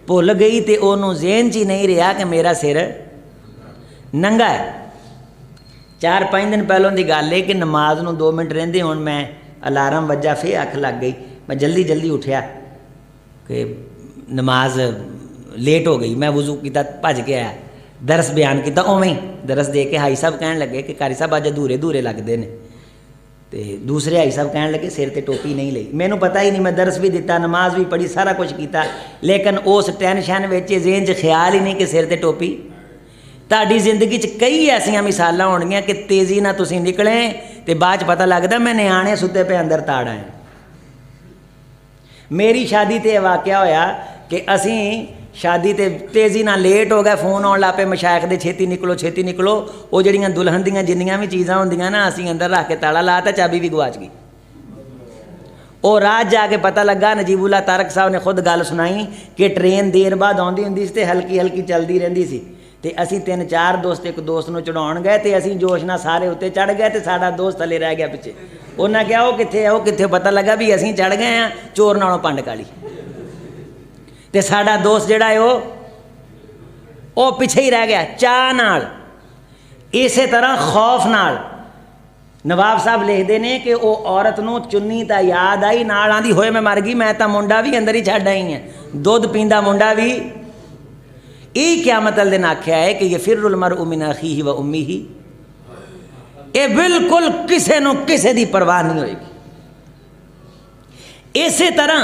بھول گئی، تے انہوں ذہن چ ہی نہیں رہا کہ میرا سر ننگا ہے۔ 4-5 دن پہلوں دی گل ہے کہ نماز نو 2 منٹ رہندے ہون میں الارم وجہ پھر اکھ لگ گئی، میں جلدی جلدی اٹھیا کہ نماز لیٹ ہو گئی، میں وضو کیتا بھج کے آیا، درس بیان کیتا اوویں درس دے کے ہائی صاحب کہن لگے کہ قاری صاحب اج ادھورے ادھورے لگدے نے، تے دوسرے ہائی صاحب کہن لگے سر تے ٹوپی نہیں لئی، مینوں پتہ ہی نہیں، میں درس بھی دیتا، نماز بھی پڑھی، سارا کچھ کیتا، لیکن اس ٹینشن وچ ذہن 'چ خیال ہی نہیں کہ سر تے ٹوپی۔ تہاڈی زندگی 'چ کئی ایسیاں مثالاں ہونگیاں کہ تیزی نہ تسی نکلیں تے بعد 'چ پتہ لگدا میں نیانے ستے پہ اندر تاڑ آئے۔ میری شادی تے واقعہ ہویا کہ اسی شادی تے تیزی نہ لیٹ ہو گئے، فون آن لا پے مشائخ دے چھتی نکلو، وہ جڑیاں دلہن دیاں جنیاں بھی چیزاں ہوندیاں نا اسی اندر رکھ کے تالا لاتا، چابی بھی گواچ گئی۔ اور رات جا کے پتہ لگا نجیب اللہ تارک صاحب نے خود گل سنائی کہ ٹرین دیر بعد آندی ہوندی سی تے ہلکی ہلکی چلدی رہندی سی، تے اسی 3-4 دوست ایک دوست نو چڑھاؤن گئے تے اسی جوش نہ سارے اتنے چڑھ گئے تے ساڈا دوست تھلے رہ گیا پیچھے، انہاں کہا وہ کتھے پتہ لگا بھی اسی چڑھ گئے ہیں چور نالوں پنڈ کالی، تے ساڈا دوست جڑا ہے وہ پیچھے ہی رہ گیا چاہ نال۔ اسی طرح خوف نال نواب صاحب لکھتے ہیں کہ وہ عورت نو چنی تا یاد آئی نال آندی ہوئے میں مر گئی، میں تا منڈا بھی اندر ہی چھڈ آئی ہیں، دودھ پیندا منڈا بھی۔ یہ قیامت والے دن آکھیا ہے کہ یفر المرء من اخیہ و امیہ، یہ بالکل کسے نو کسے دی پرواہ نہیں ہوئے گی۔ اسی طرح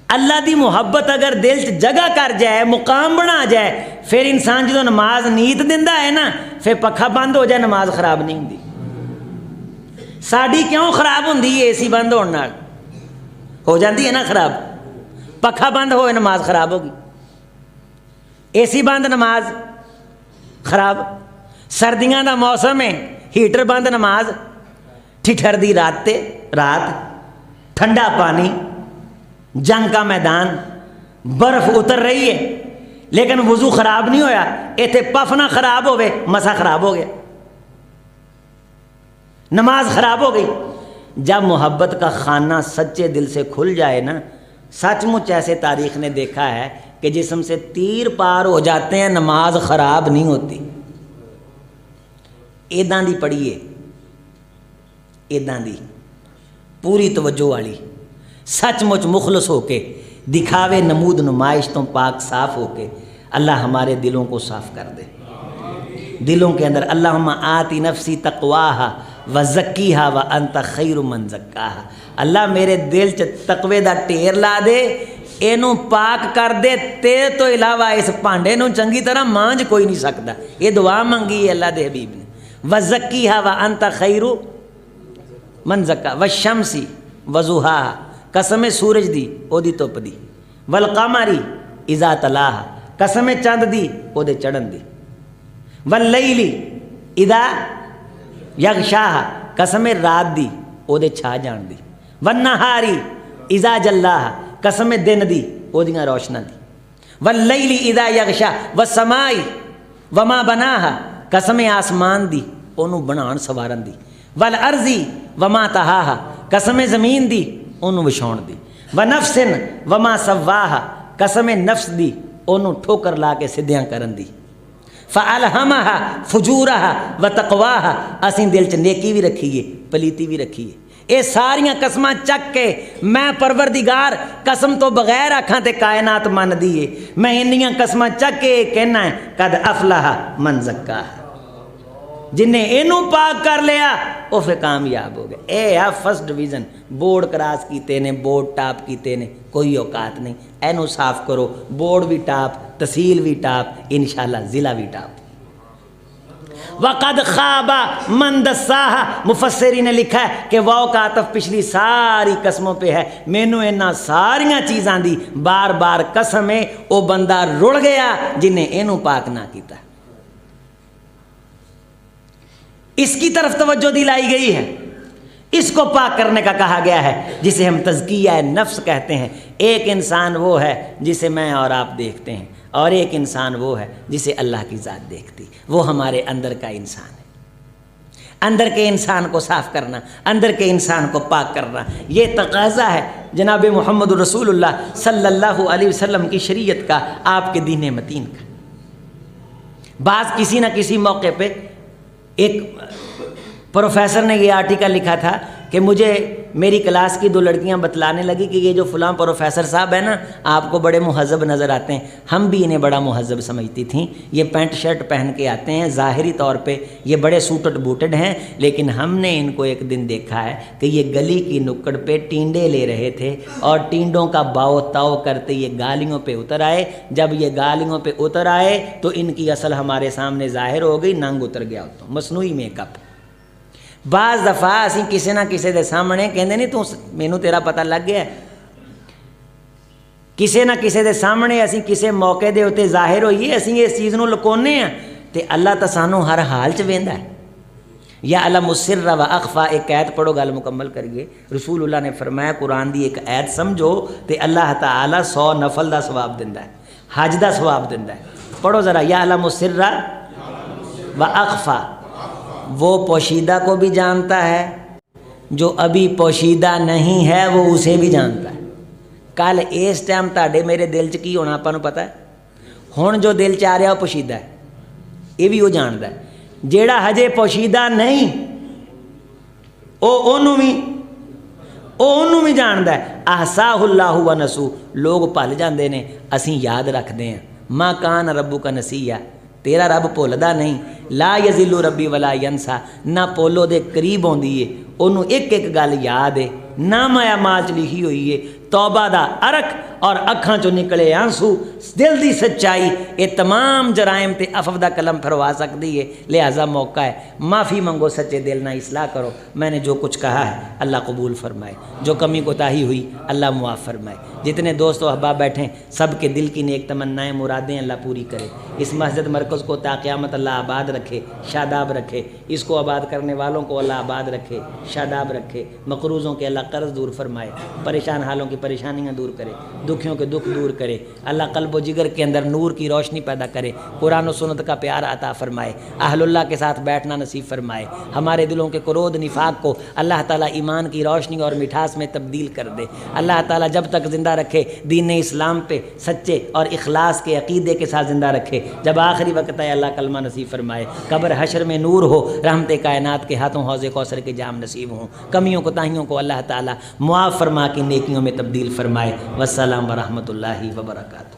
اللہ دی محبت اگر دل چ جگہ کر جائے، مقام بنا جائے، پھر انسان جدو نماز نیت دیندا ہے نا، پھر پکھا بند ہو جائے نماز خراب نہیں ہوندی۔ ساڈی کیوں خراب ہوندی ہے؟ اے سی بند ہونے نال ہو جاندی ہے نا خراب، پکھا بند ہوئے نماز خراب ہوگی، اے سی بند نماز خراب، سردیاں دا موسم ہے ہیٹر بند نماز ٹھٹھر دی رات تے رات، ٹھنڈا پانی، جنگ کا میدان، برف اتر رہی ہے لیکن وضو خراب نہیں ہویا، ایتھے پف نہ خراب ہوئے مسا خراب ہو گیا، نماز خراب ہو گئی۔ جب محبت کا خانہ سچے دل سے کھل جائے نا، سچ مچ ایسے تاریخ نے دیکھا ہے کہ جسم سے تیر پار ہو جاتے ہیں، نماز خراب نہیں ہوتی۔ ایداں دی پڑھیے، ایداں دی پوری توجہ والی، سچ مچ مخلص ہو کے، دکھاوے نمود نمائش تو پاک صاف ہو کے، اللہ ہمارے دلوں کو صاف کر دے۔ دلوں کے اندر اللہم آتی نفسی تقواہا وزکیہا وانت خیر من زکاہا، اللہ میرے دل چ تقوی دا ٹیر لا دے، اینو پاک کر دے، تیرے تو علاوہ اس پانڈے نو چنگی طرح مانج کوئی نہیں سکتا۔ یہ دعا منگی ہے اللہ دے حبیب نے، وزکیہا وانت خیر من زکا، والشمسی وضحاہا، قسم سورج دی او دی تپ دی، والقمری اذا تلاہا، قسم چند دی او دے چڑھن دی، واللیلی اذا یغشاہا، قسم رات دی او دے چھا جان دی، والنہاری اذا جلاہا، قسم دن دی او دیاں روشناں دی، واللیلی اذا یغشا، والسمائی وما بناہا، قسم آسمان دی اونوں بنان سوارن دی، والارضی وما طہاہا، قسم زمین دی اونوں وچھاؤن دی، ونفس وما سواہا، قسم نفس دی اونوں ٹھوکر لا کے سدھیاں کرن دی، فالہمہا فجورہا وتقواہا، اسیں دل چ نیکی بھی رکھیے پلیتی بھی رکھیے۔ اے ساریاں قسماں چک کے میں پروردگار قسم تو بغیر آکھاں تے کائنات من دیے، میں انیاں قسماں چک کے کہنا ہے قد افلح من زکاہا، جن نے اینو پاک کر لیا وہ پھر کامیاب ہو گئے۔ اے آ فرسٹ ڈویژن، بورڈ کراس کیتے نے، بورڈ ٹاپ کیتے نے، کوئی اوقات نہیں، اینو صاف کرو، بورڈ بھی ٹاپ، تحصیل بھی ٹاپ، انشاءاللہ ضلع بھی ٹاپ۔ وَقَدْ خَابَ مَنْ دَسَّاهَا، مفسرین نے لکھا ہے کہ واو کا عطف پچھلی ساری قسموں پہ ہے، مینوں انہاں ساریاں چیزاں دی بار بار قسم ہے، او بندہ رڑ گیا جن نے اینو پاک نہ کیتا۔ اس کی طرف توجہ دلائی گئی ہے، اس کو پاک کرنے کا کہا گیا ہے، جسے ہم تزکیہ نفس کہتے ہیں۔ ایک انسان وہ ہے جسے میں اور آپ دیکھتے ہیں، اور ایک انسان وہ ہے جسے اللہ کی ذات دیکھتی، وہ ہمارے اندر کا انسان ہے۔ اندر کے انسان کو صاف کرنا، اندر کے انسان کو پاک کرنا، یہ تقاضا ہے جناب محمد رسول اللہ صلی اللہ علیہ وسلم کی شریعت کا، آپ کے دین متین کا۔ بعض کسی نہ کسی موقع پہ ایک پروفیسر نے یہ آرٹیکل لکھا تھا کہ مجھے میری کلاس کی 2 لڑکیاں بتلانے لگی کہ یہ جو فلاں پروفیسر صاحب ہیں نا، آپ کو بڑے مہذب نظر آتے ہیں۔ ہم بھی انہیں بڑا مہذب سمجھتی تھیں، یہ پینٹ شرٹ پہن کے آتے ہیں، ظاہری طور پہ یہ بڑے سوٹڈ بوٹڈ ہیں، لیکن ہم نے ان کو ایک دن دیکھا ہے کہ یہ گلی کی نکڑ پہ ٹینڈے لے رہے تھے، اور ٹینڈوں کا باؤ تاؤ کرتے یہ گالیوں پہ اتر آئے۔ جب یہ گالیوں پہ اتر آئے تو ان کی اصل ہمارے سامنے ظاہر ہو گئی، ننگ اتر گیا تو مصنوعی میک اپ۔ بعض دفعہ اسی کسی نہ کسی دے سامنے کہندے نہیں تو مینوں تیرا پتہ لگ گیا ہے، کسی نہ کسی دے سامنے اسی کسی موقع دے اتے ظاہر ہوئیے، اسی اس چیز نو لکونے ہیں تے اللہ تا سانوں ہر حال چ ویندا ہے۔ یا علم السر و اخفا، ایک آیت پڑھو گل مکمل کریے۔ رسول اللہ نے فرمایا قرآن دی ایک آیت سمجھو تے اللہ تعالی 100 نفل دا ثواب دیندا ہے، حج دا ثواب دیندا ہے۔ پڑھو ذرا، یا علم السر و اخفا، وہ پوشیدہ کو بھی جانتا ہے، جو ابھی پوشیدہ نہیں ہے وہ اسے بھی جانتا ہے۔ کل اس ٹائم تاڑے میرے دل چ کی ہونا آپ کو پتہ ہے، ہن جو دل چ آ رہا وہ پوشیدہ ہے، یہ بھی وہ جانتا ہے۔ جیڑا ہجے پوشیدہ نہیں انہوں بھی جانتا ہے۔ احصاہ اللہ و نسو، لوگ بھل جاندے نے، اسی یاد رکھتے ہیں۔ ما کان ربک نسیہ، تیرا رب بھولدا نہیں۔ لا یذل ربی ولا ینسا، نہ پولو دے قریب ہوندی ہے، انہوں ایک ایک گل یاد ہے۔ نام اعمال چ لکھی ہوئی ہے، توبہ دا عرق اور اکھاں چوں نکلے آنسو، دل دی سچائی، یہ تمام جرائم تے عفو دا قلم پھروا سکتی ہے۔ لہذا موقع ہے، معافی منگو، سچے دل نہ اصلاح کرو۔ میں نے جو کچھ کہا ہے اللہ قبول فرمائے، جو کمی کوتاہی ہوئی اللہ معاف فرمائے۔ جتنے دوست و احباب بیٹھیں سب کے دل کی نیک تمنائیں مرادیں اللہ پوری کرے۔ اس مسجد مرکز کو تا قیامت اللہ آباد رکھے، شاداب رکھے۔ اس کو آباد کرنے والوں کو اللہ آباد رکھے، شاداب رکھے۔ مقروضوں کے اللہ قرض دور فرمائے، پریشان حالوں کی پریشانیاں دور کرے، دکھیوں کے دکھ دور کرے۔ اللہ قلب و جگر کے اندر نور کی روشنی پیدا کرے، قرآن و سنت کا پیار عطا فرمائے، اہل اللہ کے ساتھ بیٹھنا نصیب فرمائے۔ ہمارے دلوں کے کرود نفاق کو اللہ تعالیٰ ایمان کی روشنی اور مٹھاس میں تبدیل کر دے۔ اللہ تعالیٰ جب تک زندہ رکھے دین اسلام پہ سچے اور اخلاص کے عقیدے کے ساتھ زندہ رکھے۔ جب آخری وقت ہے اللہ کلمہ نصیب فرمائے، قبر حشر میں نور ہو، رحمت کائنات کے ہاتھوں حوض کوثر کے جام نصیب ہوں۔ کمیوں کوتاہیوں کو اللہ تعالیٰ معاف فرما کے نیکیوں میں تبدیل فرمائے۔ والسلام ورحمۃ اللہ وبرکاتہ۔